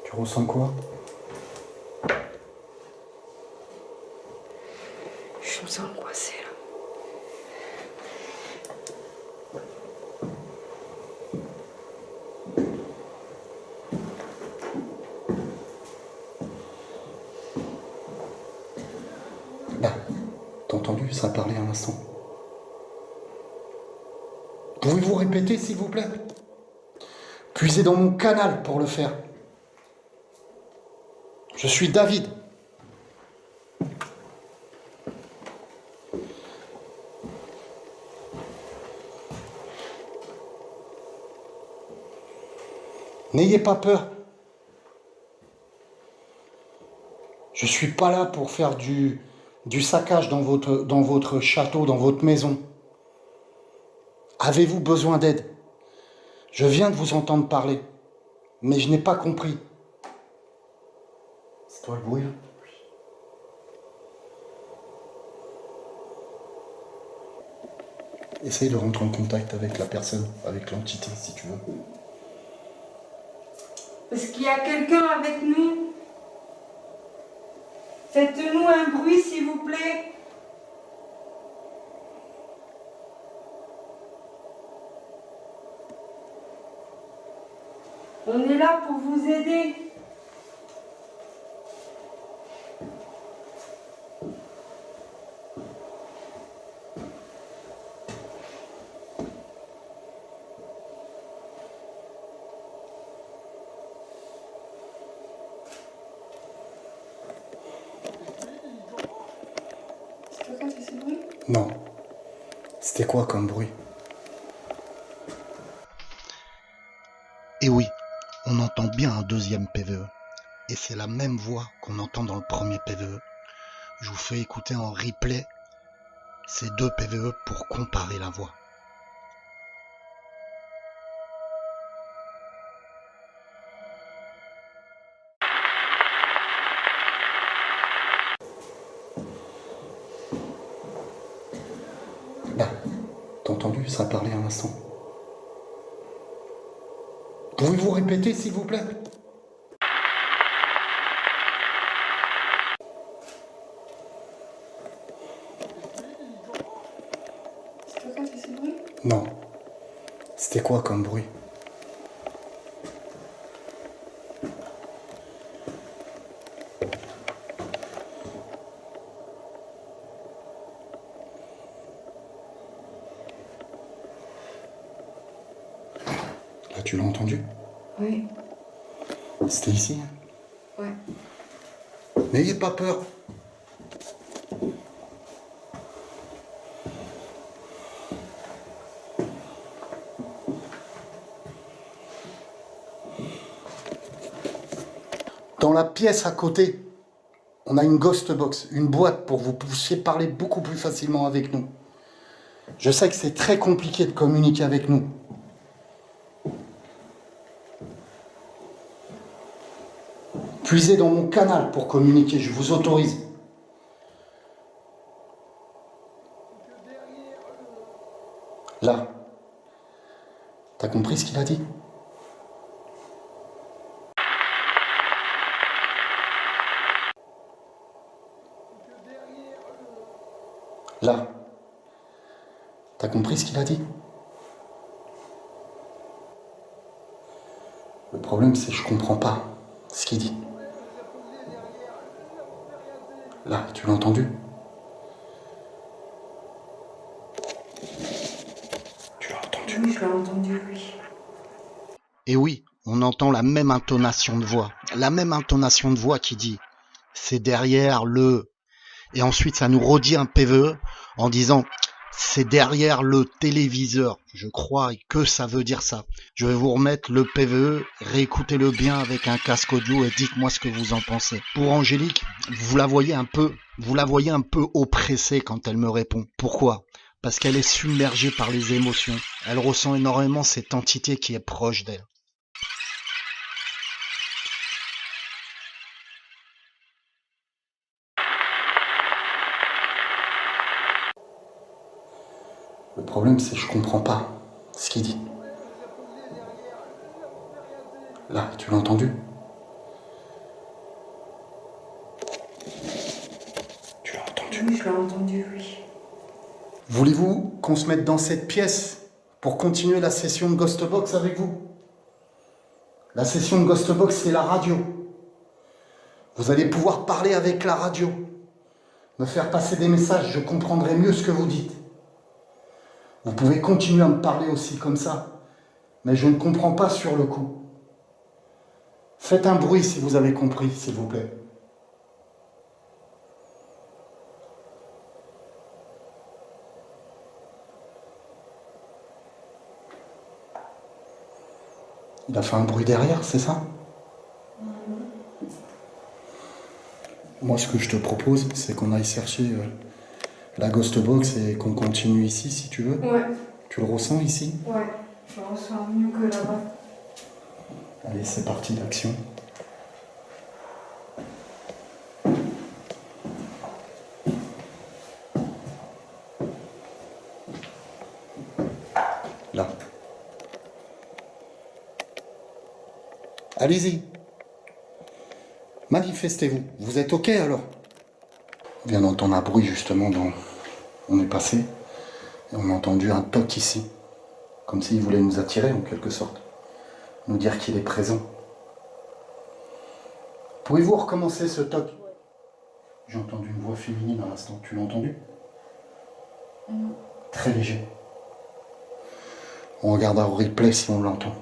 Tu ressens quoi? Je me sens angoissée là. Là, t'as entendu? Ça a parlé un instant. Pouvez-vous répéter, s'il vous plaît? Puisez dans mon canal pour le faire. Je suis David. N'ayez pas peur. Je suis pas là pour faire du saccage dans votre château, dans votre maison. Avez-vous besoin d'aide? Je viens de vous entendre parler, mais je n'ai pas compris. C'est toi le bruit, là? Essaye de rentrer en contact avec la personne, avec l'entité, si tu veux. Est-ce qu'il y a quelqu'un avec nous? Faites-nous un bruit, s'il vous plaît. On est là pour vous aider. C'est toi qui as fait ce bruit? Non. C'était quoi comme bruit? Et oui, on entend bien un deuxième PVE. Et c'est la même voix qu'on entend dans le premier PVE. Je vous fais écouter en replay ces deux PVE pour comparer la voix. Là, t'as entendu? Ça a parlé un instant. Pouvez-vous répéter, s'il vous plaît? C'est toi qui as fait ce bruit? Non. C'était quoi comme bruit? Là, tu l'as entendu? Oui. C'était ici, hein? Ouais. N'ayez pas peur. Dans la pièce à côté, on a une ghost box, une boîte pour que vous puissiez parler beaucoup plus facilement avec nous. Je sais que c'est très compliqué de communiquer avec nous. Puisez dans mon canal pour communiquer, je vous autorise. Là. T'as compris ce qu'il a dit? Là. T'as compris ce qu'il a dit? Le problème, c'est que je comprends pas ce qu'il dit. Là, tu l'as entendu? Tu l'as entendu? Oui, je l'ai entendu, oui. Et oui, on entend la même intonation de voix. La même intonation de voix qui dit « c'est derrière le ». Et ensuite, ça nous redit un PVE en disant « c'est derrière le téléviseur ». Je crois que ça veut dire ça. Je vais vous remettre le PVE, réécoutez-le bien avec un casque audio et dites-moi ce que vous en pensez. Pour Angélique, vous la voyez un peu oppressée quand elle me répond. Pourquoi ? Parce qu'elle est submergée par les émotions. Elle ressent énormément cette entité qui est proche d'elle. Le problème, c'est que je comprends pas ce qu'il dit. Là, tu l'as entendu? Tu l'as entendu? Oui, je l'ai entendu, oui. Voulez-vous qu'on se mette dans cette pièce pour continuer la session de Ghostbox avec vous? La session de Ghostbox, c'est la radio. Vous allez pouvoir parler avec la radio, me faire passer des messages, je comprendrai mieux ce que vous dites. Vous pouvez continuer à me parler aussi comme ça, mais je ne comprends pas sur le coup. Faites un bruit si vous avez compris, s'il vous plaît. Il a fait un bruit derrière, c'est ça? Moi, ce que je te propose, c'est qu'on aille chercher la Ghost Box et qu'on continue ici, si tu veux. Ouais. Tu le ressens ici? Ouais. Je ressens mieux que là-bas. Allez, c'est parti, l'action. Là. Allez-y. Manifestez-vous. Vous êtes OK alors? On vient d'entendre un bruit justement dans... On est passé et on a entendu un toc ici. Comme s'il voulait nous attirer en quelque sorte. Nous dire qu'il est présent. Pouvez-vous recommencer ce toc? J'ai entendu une voix féminine à l'instant. Tu l'as entendu? Très léger. On regardera au replay si on l'entend.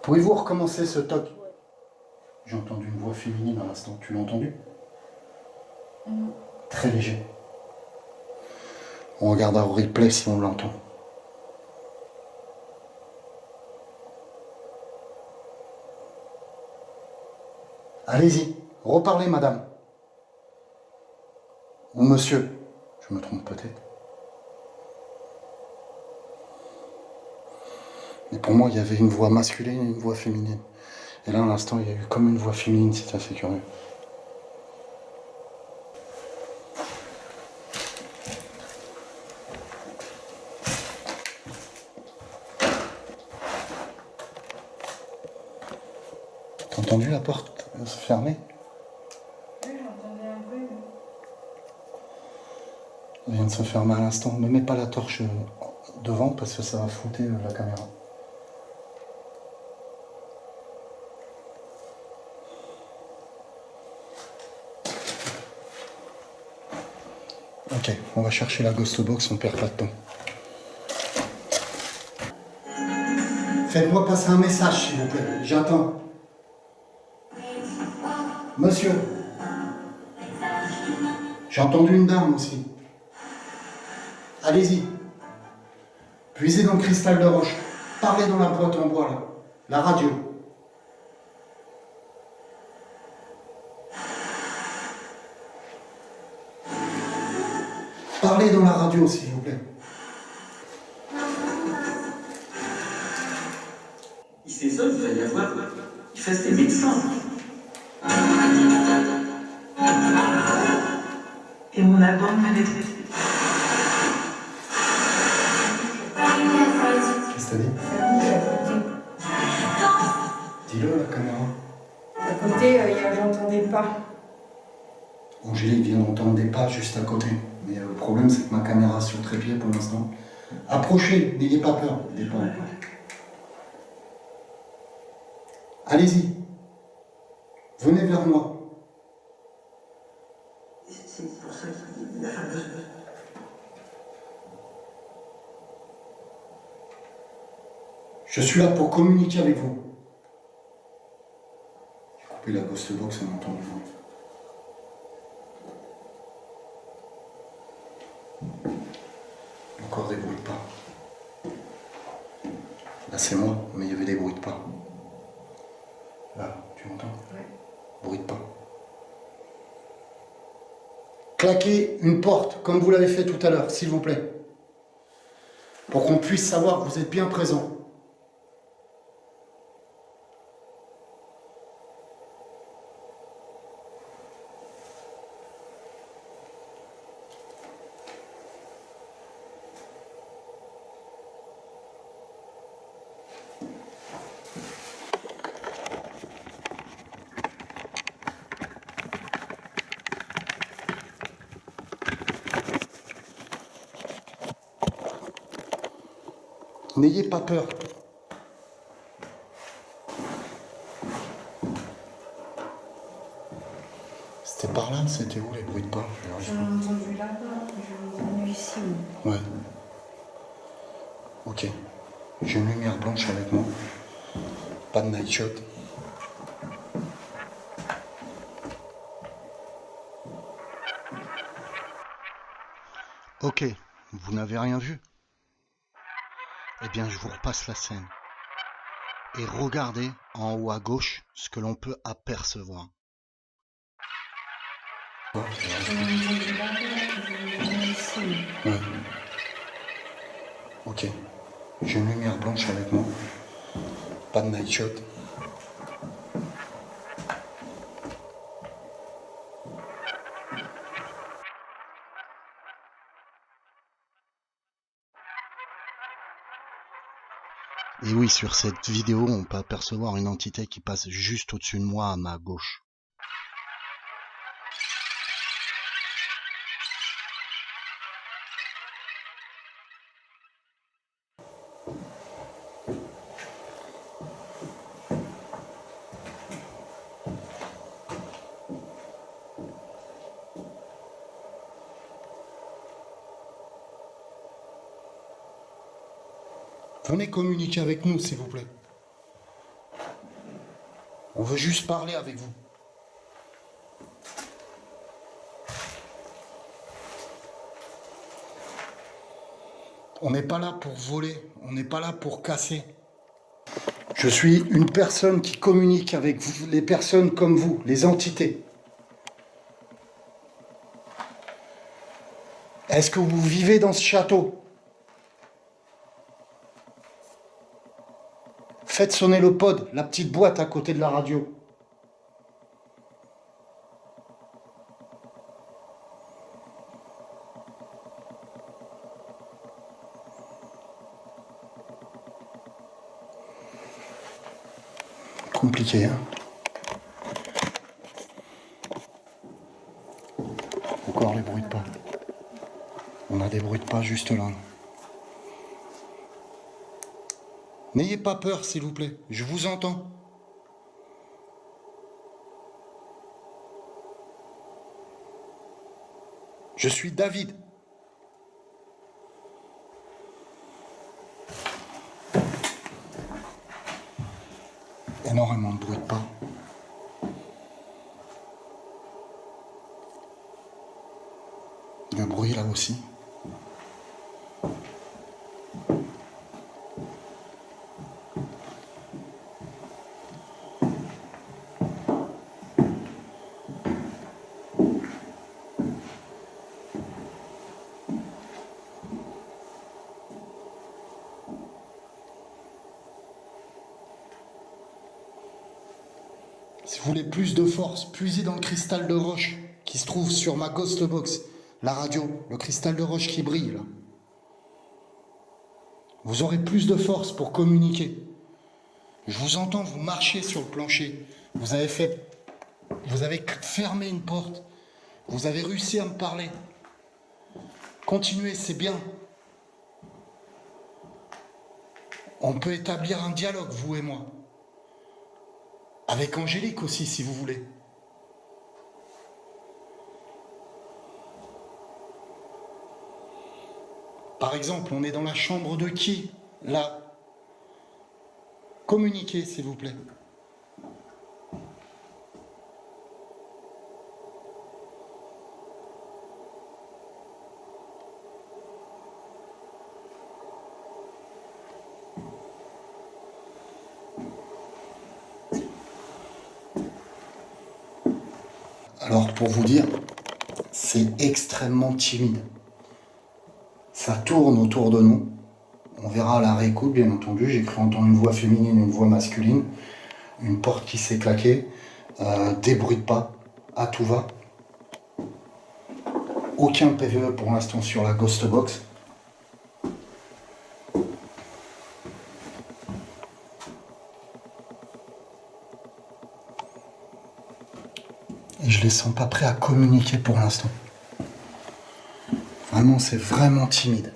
Pouvez-vous recommencer ce toc? J'ai entendu une voix féminine à l'instant. Tu l'as entendu? Très léger. On regardera au replay si on l'entend. Allez-y, reparlez, madame. Ou monsieur. Je me trompe peut-être. Mais pour moi, il y avait une voix masculine et une voix féminine. Et là, à l'instant, il y a eu comme une voix féminine, c'est assez curieux. entendu la porte se fermer? Oui, j'entendais un bruit. Elle vient de se fermer à l'instant. Ne mets pas la torche devant parce que ça va flouter la caméra. Ok, on va chercher la ghost box, on perd pas de temps. Faites-moi passer un message, s'il vous plaît. J'attends. Monsieur. J'ai entendu une dame aussi. Allez-y. Puisez dans le cristal de roche. Parlez dans la boîte en bois, là. La radio. Parlez dans la radio, s'il vous plaît. C'est ça, vous allez avoir. Il fasse des médecins. Et mon album m'a détruit. Qu'est-ce que t'as dit? Ça bouge à côté. Dis-le, la caméra. À côté, j'entendais pas. Angélique vient d'entendre des pas juste à côté. Mais le problème, c'est que ma caméra est sur le trépied pour l'instant. Approchez, n'ayez pas peur. Allez-y. Venez vers moi. C'est pour ça qu'il a fameuse. Je suis là pour communiquer avec vous. J'ai coupé la ghost box, on entend du bruit. Encore des bruits de pas. Là, c'est moi, mais il y avait des bruits de pas. Là, tu m'entends? Ouais. Bruit de pas. Claquez une porte, comme vous l'avez fait tout à l'heure, s'il vous plaît. Pour qu'on puisse savoir que vous êtes bien présent. N'ayez pas peur. C'était par là, c'était où les bruits de pas? J'en ai entendu là-bas, j'en ai entendu ici. Ouais. Ok. J'ai une lumière blanche avec moi. Pas de night shot. Ok. Vous n'avez rien vu? Eh bien, je vous repasse la scène. Et regardez en haut à gauche ce que l'on peut apercevoir. J'en ai entendu là-bas, j'en ai entendu ici. Ouais. Ok. J'ai une lumière blanche avec moi. Pas de night shot. Et oui, sur cette vidéo, on peut apercevoir une entité qui passe juste au-dessus de moi à ma gauche. Venez communiquer avec nous, s'il vous plaît. On veut juste parler avec vous. On n'est pas là pour voler, on n'est pas là pour casser. Je suis une personne qui communique avec vous, les personnes comme vous, les entités. Est-ce que vous vivez dans ce château? Faites sonner le pod, la petite boîte à côté de la radio. Compliqué, hein? On a des bruits de pas juste là. N'ayez pas peur, s'il vous plaît. Je vous entends. Je suis David. Énormément de bruit de pas. Le bruit là aussi. Si vous voulez plus de force, puisez dans le cristal de roche qui se trouve sur ma Ghost Box, la radio, le cristal de roche qui brille là. Vous aurez plus de force pour communiquer. Je vous entends, vous marchez sur le plancher. Vous avez fermé une porte. Vous avez réussi à me parler. Continuez, c'est bien. On peut établir un dialogue, vous et moi. Avec Angélique aussi, si vous voulez. Par exemple, on est dans la chambre de qui, là? Communiquez, s'il vous plaît. Alors, pour vous dire, c'est extrêmement timide. Ça tourne autour de nous. On verra à la réécoute, bien entendu. J'ai cru entendre une voix féminine et une voix masculine. Une porte qui s'est claquée. Des bruits de pas. À tout va. Aucun PVE pour l'instant sur la Ghost Box. Et je les sens pas prêts à communiquer pour l'instant. Vraiment, c'est vraiment timide.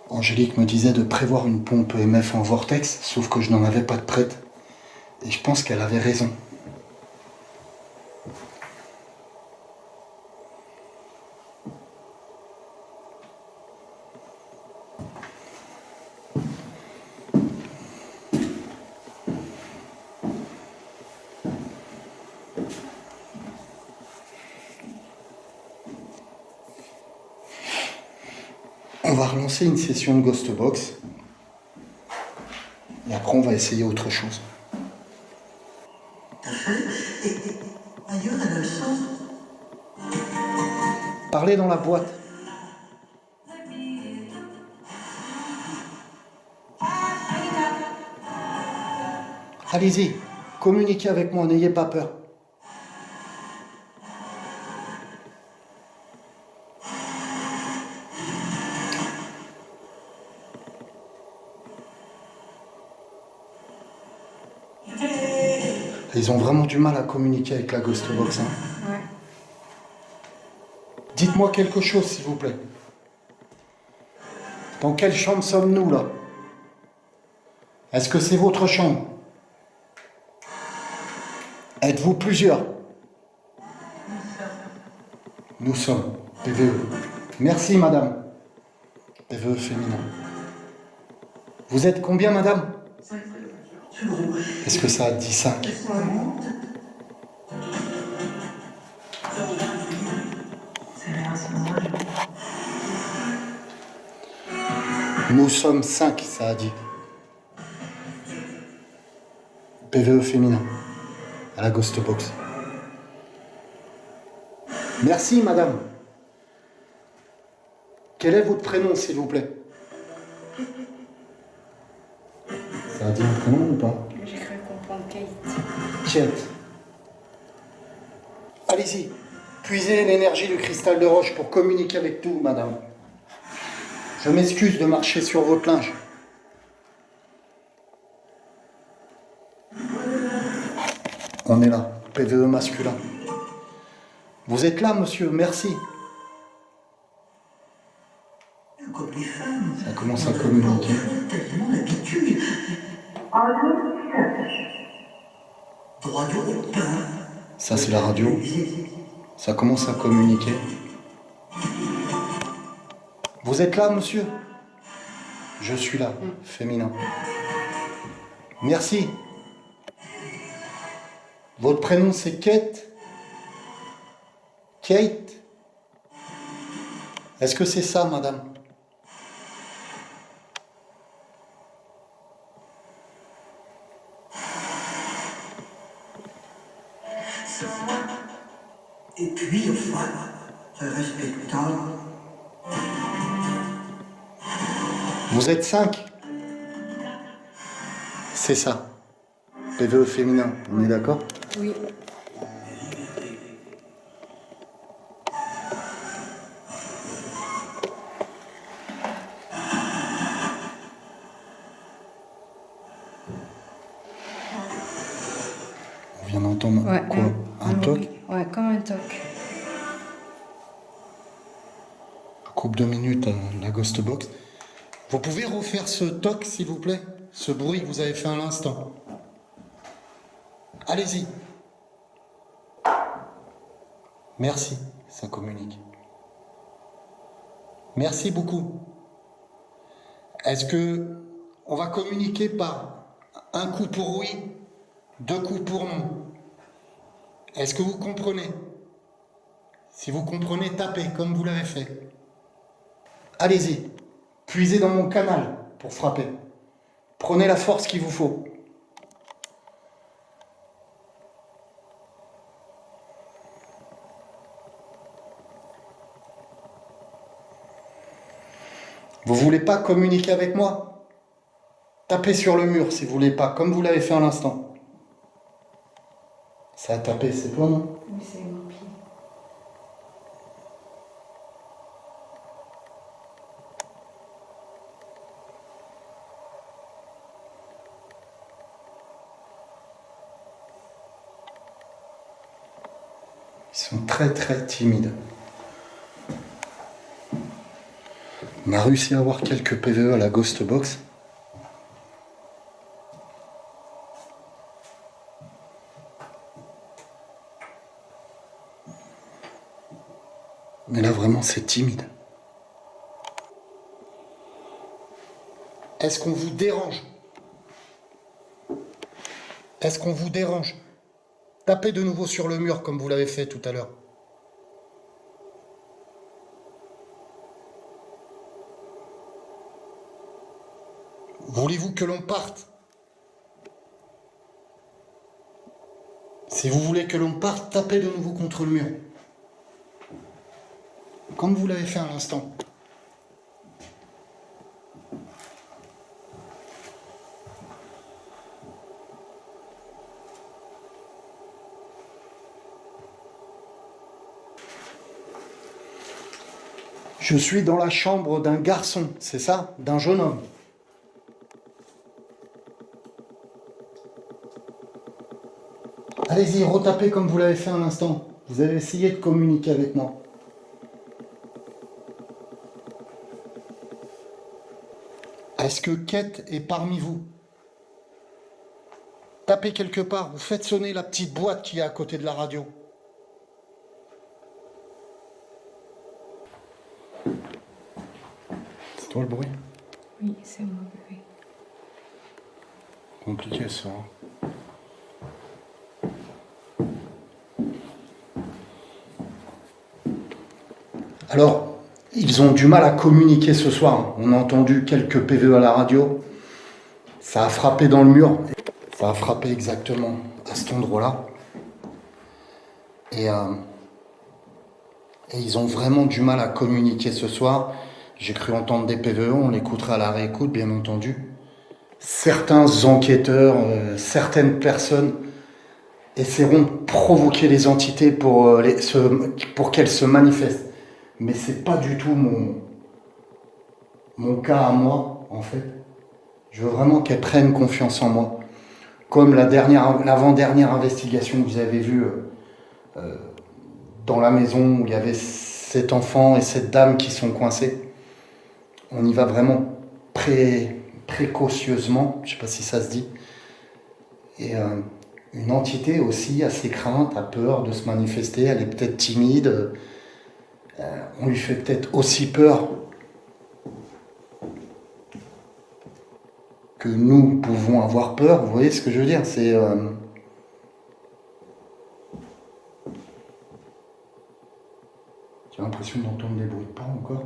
Angélique me disait de prévoir une pompe EMF en vortex, sauf que je n'en avais pas de prête. Et je pense qu'elle avait raison. On va relancer une session de Ghost Box. Et après, on va essayer autre chose. Parlez dans la boîte. Allez-y, communiquez avec moi, n'ayez pas peur. Ils ont vraiment du mal à communiquer avec la Ghost Box. Hein. Ouais. Dites-moi quelque chose, s'il vous plaît. Dans quelle chambre sommes-nous, là? Est-ce que c'est votre chambre? Êtes-vous plusieurs? Nous sommes. PVE. Merci, madame. PVE féminin. Vous êtes combien, madame? Est-ce que ça a dit 5? Nous sommes 5, ça a dit. PVE féminin. À la Ghost Box. Merci, madame. Quel est votre prénom, s'il vous plaît? Ça a dit un prénom ou pas? J'ai cru comprendre Kate. Kate. Allez-y. Puisez l'énergie du cristal de roche pour communiquer avec tout, madame. Je m'excuse de marcher sur votre linge. On est là. PVE masculin. Vous êtes là, monsieur, merci. Comme les femmes. Ça commence à communiquer. Tellement l'habitude. Radio Opin. Ça, c'est la radio. Ça commence à communiquer. Vous êtes là, monsieur? Je suis là, féminin. Merci. Votre prénom, c'est Kate? Kate? Est-ce que c'est ça, madame? Et puis, enfin, respectable. Vous êtes 5? C'est ça. PVE féminin, on est d'accord? Oui. On vient d'entendre Ouais, quoi? Un toc? bruit. Ouais, comme un toc. Coupe 2 minutes à la Ghost Box. Vous pouvez refaire ce toc, s'il vous plaît? Ce bruit que vous avez fait à l'instant. Allez-y. Merci, ça communique. Merci beaucoup. Est-ce que on va communiquer par un coup pour oui, 2 coups pour non? Est-ce que vous comprenez? Si vous comprenez, tapez comme vous l'avez fait. Allez-y, puisez dans mon canal pour frapper. Prenez la force qu'il vous faut. Vous voulez pas communiquer avec moi? Tapez sur le mur si vous voulez pas, comme vous l'avez fait à l'instant. Ça a tapé, c'est toi, non? Oui, c'est mon pied. Ils sont très très timides. On a réussi à avoir quelques PVE à la Ghost Box. Mais là vraiment c'est timide. Est-ce qu'on vous dérange? Est-ce qu'on vous dérange? Tapez de nouveau sur le mur comme vous l'avez fait tout à l'heure. Voulez-vous que l'on parte? Si vous voulez que l'on parte, tapez de nouveau contre le mur. Comme vous l'avez fait à l'instant. Je suis dans la chambre d'un garçon, c'est ça? D'un jeune homme. Allez-y, retapez comme vous l'avez fait à l'instant. Vous avez essayé de communiquer avec moi. Est-ce que Kate est parmi vous? Tapez quelque part, vous faites sonner la petite boîte qui est à côté de la radio. C'est toi le bruit? Oui, c'est mon bébé. Compliqué ça. Alors, ils ont du mal à communiquer ce soir. On a entendu quelques PVE à la radio. Ça a frappé dans le mur. Ça a frappé exactement à cet endroit-là. Et ils ont vraiment du mal à communiquer ce soir. J'ai cru entendre des PVE, on l'écoutera à la réécoute, bien entendu. Certains enquêteurs, certaines personnes essaieront de provoquer les entités pour qu'elles se manifestent. Mais c'est pas du tout mon cas à moi, en fait. Je veux vraiment qu'elles prennent confiance en moi. Comme l'avant-dernière investigation que vous avez vue dans la maison où il y avait cet enfant et cette dame qui sont coincés. On y va vraiment précautionneusement, je ne sais pas si ça se dit. Et une entité aussi a ses craintes, a peur de se manifester, elle est peut-être timide. On lui fait peut-être aussi peur que nous pouvons avoir peur. Vous voyez ce que je veux dire? C'est j'ai l'impression d'entendre des bruits de pas encore.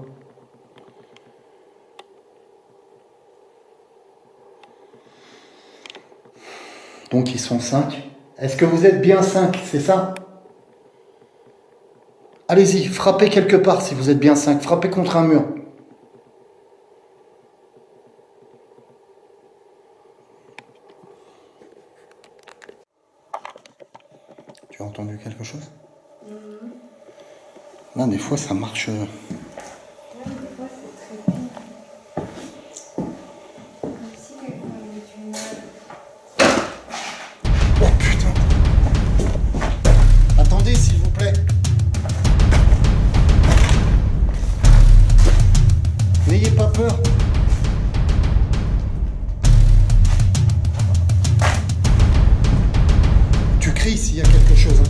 Donc ils sont 5. Est-ce que vous êtes bien 5? C'est ça? Allez-y, frappez quelque part si vous êtes bien 5. Frappez contre un mur. Tu as entendu quelque chose? Là, des fois, ça marche. Des fois, c'est très pire. Comme si quelqu'un avait du mal. Oh putain! Attendez, s'il vous plaît. N'ayez pas peur. Tu cries s'il y a quelque chose. Hein.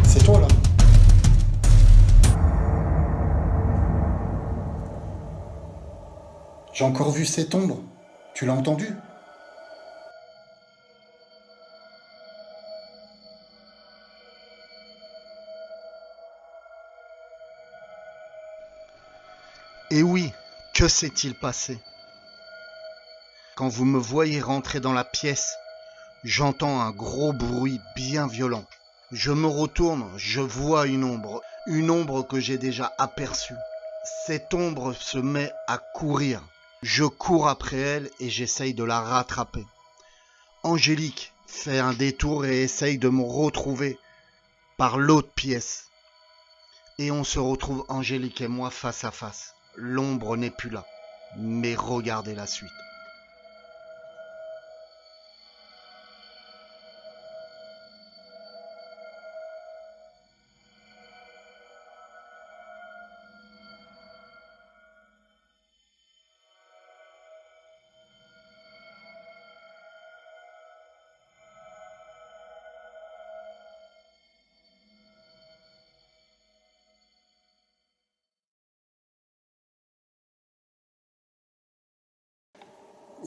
C'est toi là. J'ai encore vu cette ombre. Tu l'as entendu? Et oui, que s'est-il passé? Quand vous me voyez rentrer dans la pièce, j'entends un gros bruit bien violent. Je me retourne, je vois une ombre que j'ai déjà aperçue. Cette ombre se met à courir. Je cours après elle et j'essaye de la rattraper. Angélique fait un détour et essaye de me retrouver par l'autre pièce. Et on se retrouve, Angélique et moi, face à face. L'ombre n'est plus là. Mais regardez la suite.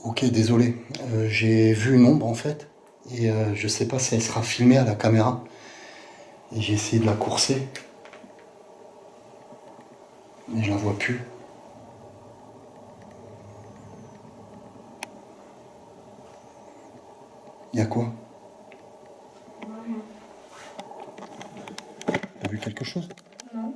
Ok, désolé. J'ai vu une ombre en fait. Et je sais pas si elle sera filmée à la caméra. Et j'ai essayé de la courser. Mais je la vois plus. Il y a quoi? T'as vu quelque chose? Non.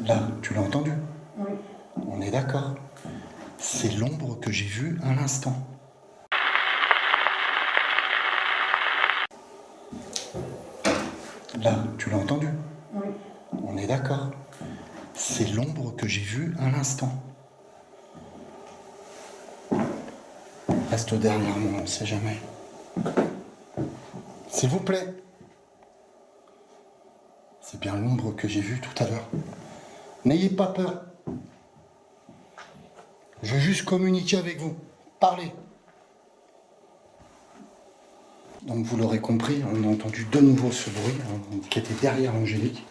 Là, tu l'as entendu? Oui. On est d'accord. C'est l'ombre que j'ai vue à l'instant. Là, tu l'as entendu? Oui. On est d'accord. C'est l'ombre que j'ai vue à l'instant. Reste derrière moi, on ne sait jamais. S'il vous plaît. C'est bien l'ombre que j'ai vue tout à l'heure. N'ayez pas peur. Je veux juste communiquer avec vous. Parlez. Donc vous l'aurez compris, on a entendu de nouveau ce bruit qui était derrière Angélique,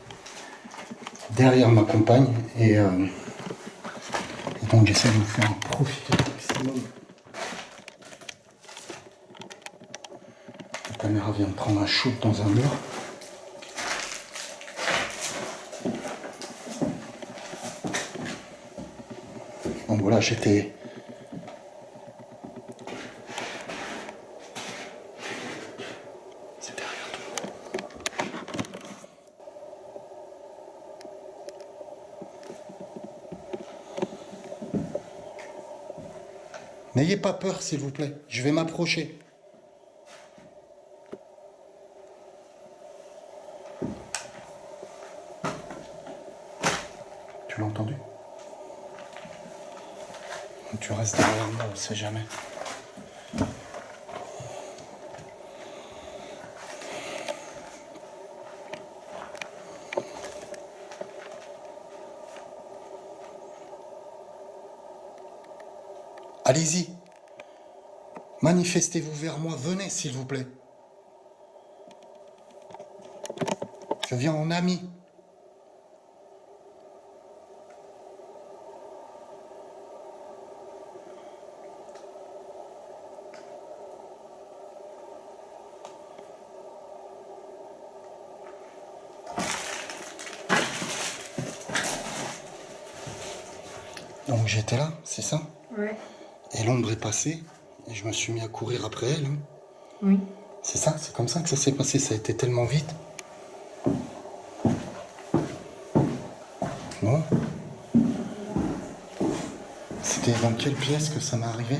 derrière ma compagne, et donc j'essaie de vous faire profiter au maximum. La caméra vient de prendre un shoot dans un mur. Donc voilà, N'ayez pas peur, s'il vous plaît. Je vais m'approcher. Tu l'as entendu? Tu restes derrière moi, on sait jamais. Allez-y. Manifestez-vous vers moi. Venez, s'il vous plaît. Je viens en ami. Donc j'étais là, c'est ça? Ouais. Et l'ombre est passée, et je me suis mis à courir après elle. Hein. Oui. C'est ça, c'est comme ça que ça s'est passé, ça a été tellement vite. Non? C'était dans quelle pièce que ça m'est arrivé?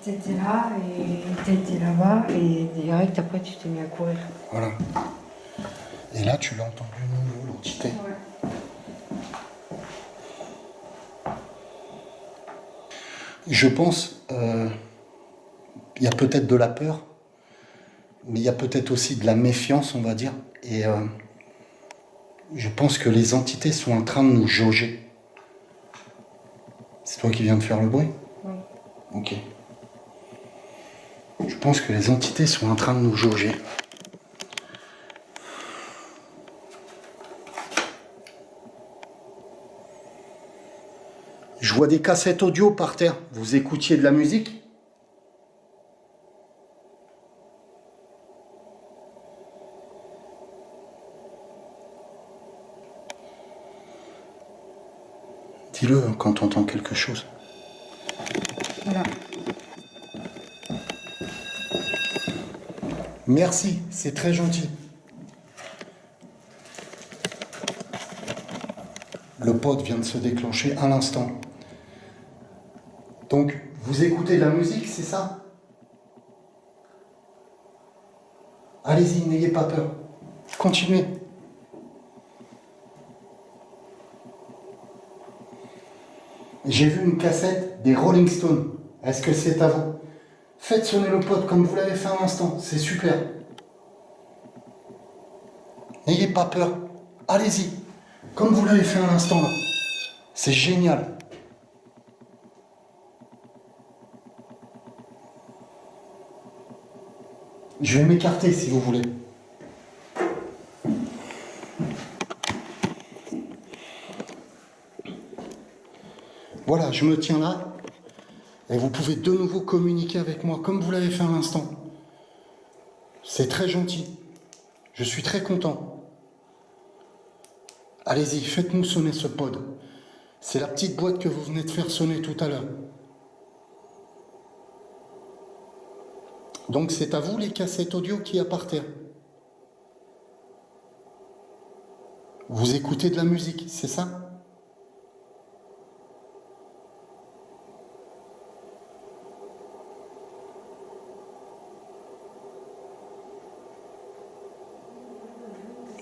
T'étais là et t'étais là-bas et direct après tu t'es mis à courir. Voilà. Et là, tu l'as entendu de nouveau, l'entité. Ouais. Je pense, il y a peut-être de la peur, mais il y a peut-être aussi de la méfiance, on va dire. Et je pense que les entités sont en train de nous jauger. C'est toi qui viens de faire le bruit? Oui. Ok. Je pense que les entités sont en train de nous jauger. Je vois des cassettes audio par terre. Vous écoutiez de la musique? Dis-le quand tu entends quelque chose. Voilà. Merci, c'est très gentil. Le pod vient de se déclencher à l'instant. Donc, vous écoutez de la musique, c'est ça? Allez-y, n'ayez pas peur. Continuez. J'ai vu une cassette des Rolling Stones. Est-ce que c'est à vous? Faites sonner le pod comme vous l'avez fait à l'instant, c'est super. N'ayez pas peur. Allez-y, comme vous l'avez fait à l'instant là. C'est génial. Je vais m'écarter si vous voulez. Voilà, je me tiens là. Et vous pouvez de nouveau communiquer avec moi comme vous l'avez fait à l'instant. C'est très gentil. Je suis très content. Allez-y, faites-nous sonner ce pod. C'est la petite boîte que vous venez de faire sonner tout à l'heure. Donc c'est à vous les cassettes audio qu'il y a par terre. Vous écoutez de la musique, c'est ça?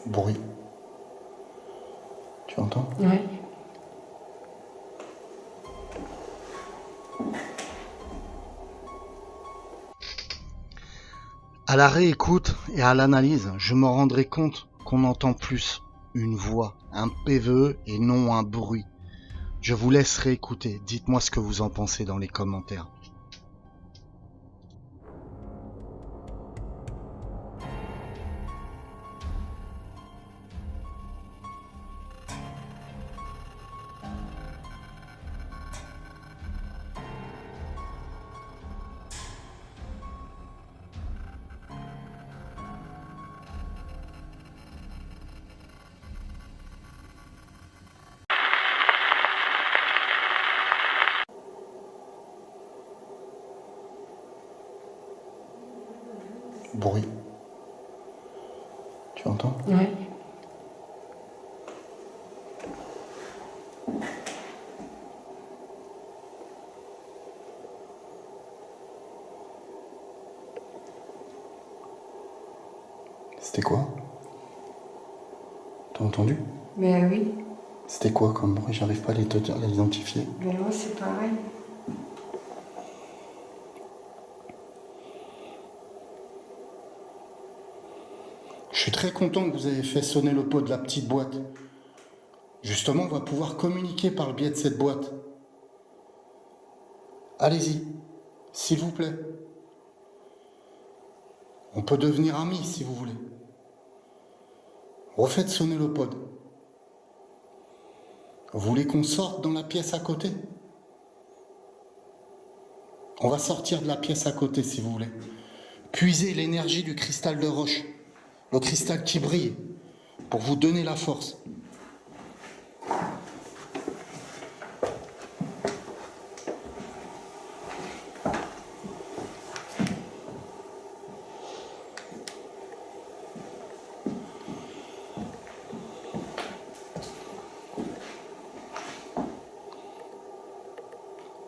Bruit. Tu entends? Oui. À la réécoute et à l'analyse, je me rendrai compte qu'on entend plus une voix, un PVE et non un bruit. Je vous laisse réécouter. Dites-moi ce que vous en pensez dans les commentaires. Bruit. Tu entends? Oui. C'était quoi? T'as entendu? Ben oui, C'était quoi comme bruit? J'arrive pas à l'identifier. ben moi c'est pareil. Je suis très content que vous ayez fait sonner le pot de la petite boîte. Justement, on va pouvoir communiquer par le biais de cette boîte. Allez-y, s'il vous plaît. On peut devenir amis si vous voulez. Refaites sonner le pod. Vous voulez qu'on sorte dans la pièce à côté? On va sortir de la pièce à côté si vous voulez. Puisez l'énergie du cristal de roche, le cristal qui brille, pour vous donner la force.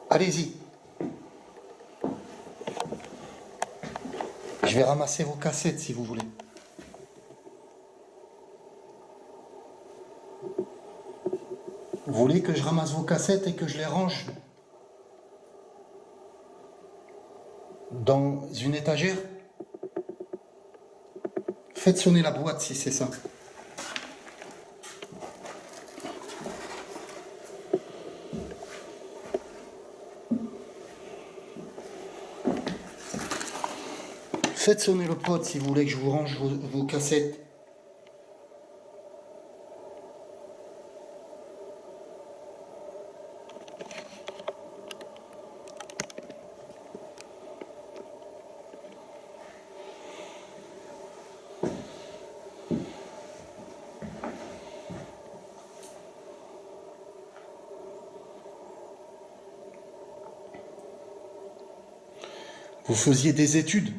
Allez-y. Je vais ramasser vos cassettes si vous voulez. Vous voulez que je ramasse vos cassettes et que je les range dans une étagère? Faites sonner la boîte si c'est ça. Faites sonner le pod si vous voulez que je vous range vos cassettes. Vous faisiez des études.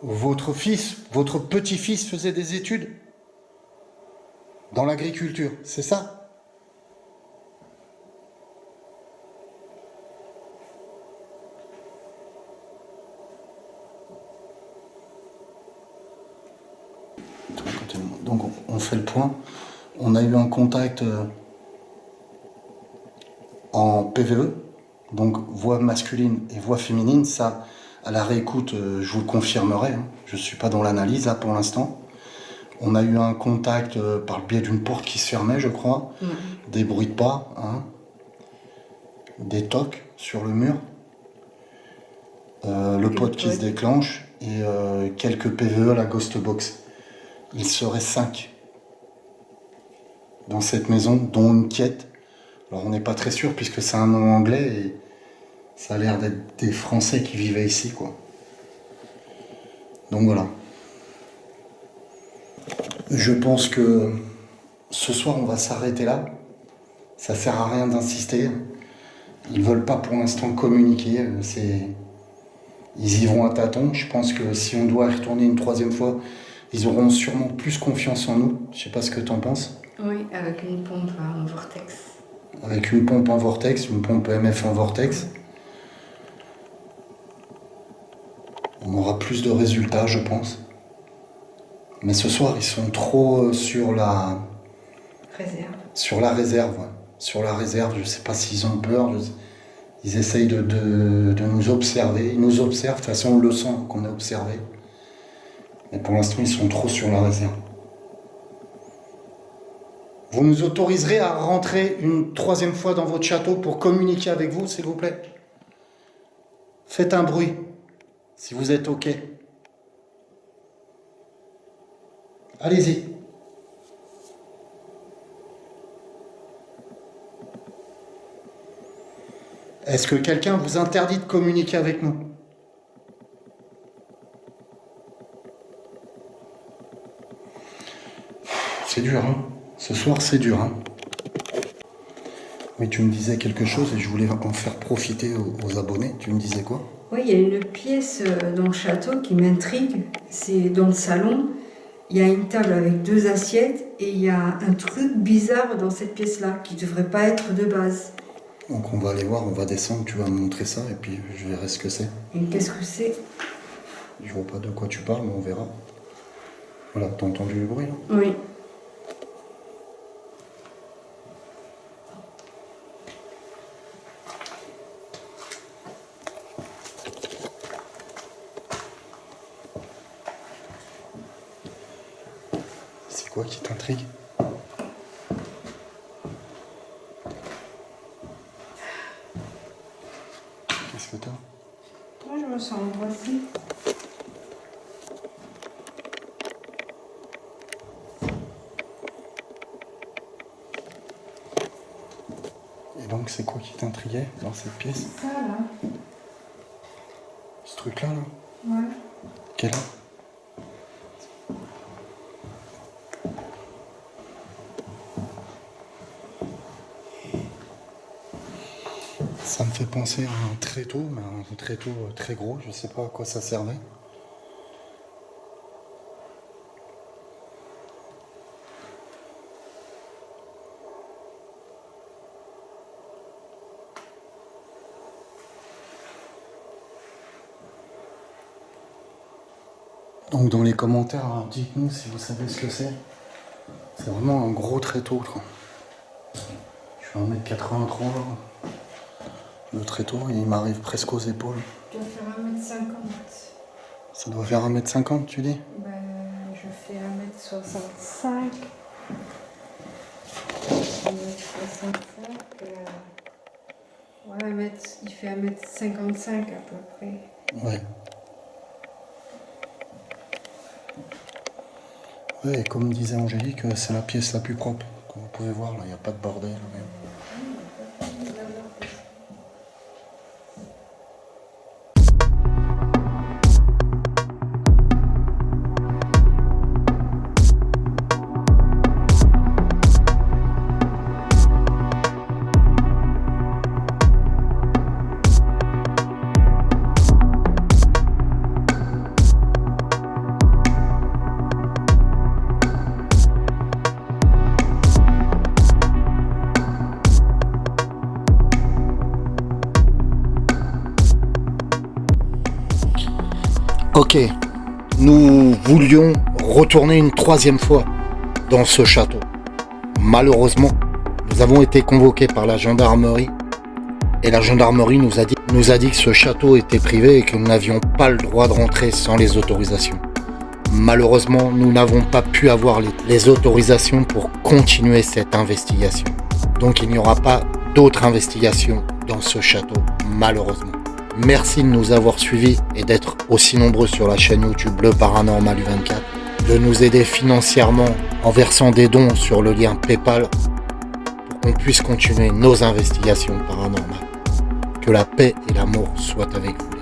Votre fils, votre petit-fils faisait des études dans l'agriculture, c'est ça? Donc on fait le point. On a eu un contact en PVE, donc voix masculine et voix féminine. Ça, à la réécoute, je vous le confirmerai. Hein. Je ne suis pas dans l'analyse là pour l'instant. On a eu un contact par le biais d'une porte qui se fermait, je crois. Des bruits de pas, hein. Des tocs sur le mur. Le pod qui se déclenche et quelques PVE à la Ghost Box. Il serait 5 dans cette maison, dont une quête. Alors on n'est pas très sûr puisque c'est un nom anglais et ça a l'air d'être des Français qui vivaient ici, quoi. Donc voilà. Je pense que ce soir on va s'arrêter là. Ça sert à rien d'insister. Ils veulent pas pour l'instant communiquer. Ils y vont à tâtons. Je pense que si on doit y retourner une troisième fois, ils auront sûrement plus confiance en nous. Je sais pas ce que t'en penses. Oui, avec une pompe en vortex. Avec une pompe en vortex, une pompe EMF en vortex. On aura plus de résultats, je pense. Mais ce soir, ils sont trop sur la Réserve. Sur la réserve, ouais. Sur la réserve, je sais pas s'ils ont peur. Ils essayent de nous observer. Ils nous observent, de toute façon on le sent qu'on est observé. Mais pour l'instant, ils sont trop sur la réserve. Vous nous autoriserez à rentrer une troisième fois dans votre château pour communiquer avec vous, s'il vous plaît? Faites un bruit, si vous êtes OK. Allez-y. Est-ce que quelqu'un vous interdit de communiquer avec nous? C'est dur, hein? Ce soir, c'est dur, hein? Oui, tu me disais quelque chose et je voulais en faire profiter aux abonnés. Tu me disais quoi? Oui, il y a une pièce dans le château qui m'intrigue. C'est dans le salon. Il y a une table avec 2 assiettes et il y a un truc bizarre dans cette pièce-là qui ne devrait pas être de base. Donc on va aller voir, on va descendre, tu vas me montrer ça et puis je verrai ce que c'est. Et qu'est-ce que c'est? Je vois pas de quoi tu parles, mais on verra. Voilà, t'as entendu le bruit là? Oui. C'est quoi qui t'intrigue? Qu'est-ce que t'as? Moi, je me sens angoissée. Et donc, c'est quoi qui t'intriguait dans cette pièce? Ça, là. Ce truc-là, là? Ouais. Quel là? Ça me fait penser à un tréteau, mais un tréteau très gros, je sais pas à quoi ça servait. Donc dans les commentaires, hein, dites-nous si vous savez ce que c'est. C'est vraiment un gros tréteau, quoi. Je fais 1m83. Le tréteau, il m'arrive presque aux épaules. Tu vas faire 1m50. Ça doit faire 1m50, tu dis? Ben, je fais 1m65. 1m65. Ouais, il fait 1m55 à peu près. Ouais. Ouais, et comme disait Angélique, c'est la pièce la plus propre. Comme vous pouvez voir, là, il n'y a pas de bordel. Même. Ok, nous voulions retourner une troisième fois dans ce château. Malheureusement, nous avons été convoqués par la gendarmerie et la gendarmerie nous a dit que ce château était privé et que nous n'avions pas le droit de rentrer sans les autorisations. Malheureusement, nous n'avons pas pu avoir les autorisations pour continuer cette investigation. Donc il n'y aura pas d'autres investigations dans ce château, malheureusement. Merci de nous avoir suivis et d'être aussi nombreux sur la chaîne YouTube Le Paranormal U24, de nous aider financièrement en versant des dons sur le lien PayPal pour qu'on puisse continuer nos investigations paranormales. Que la paix et l'amour soient avec vous.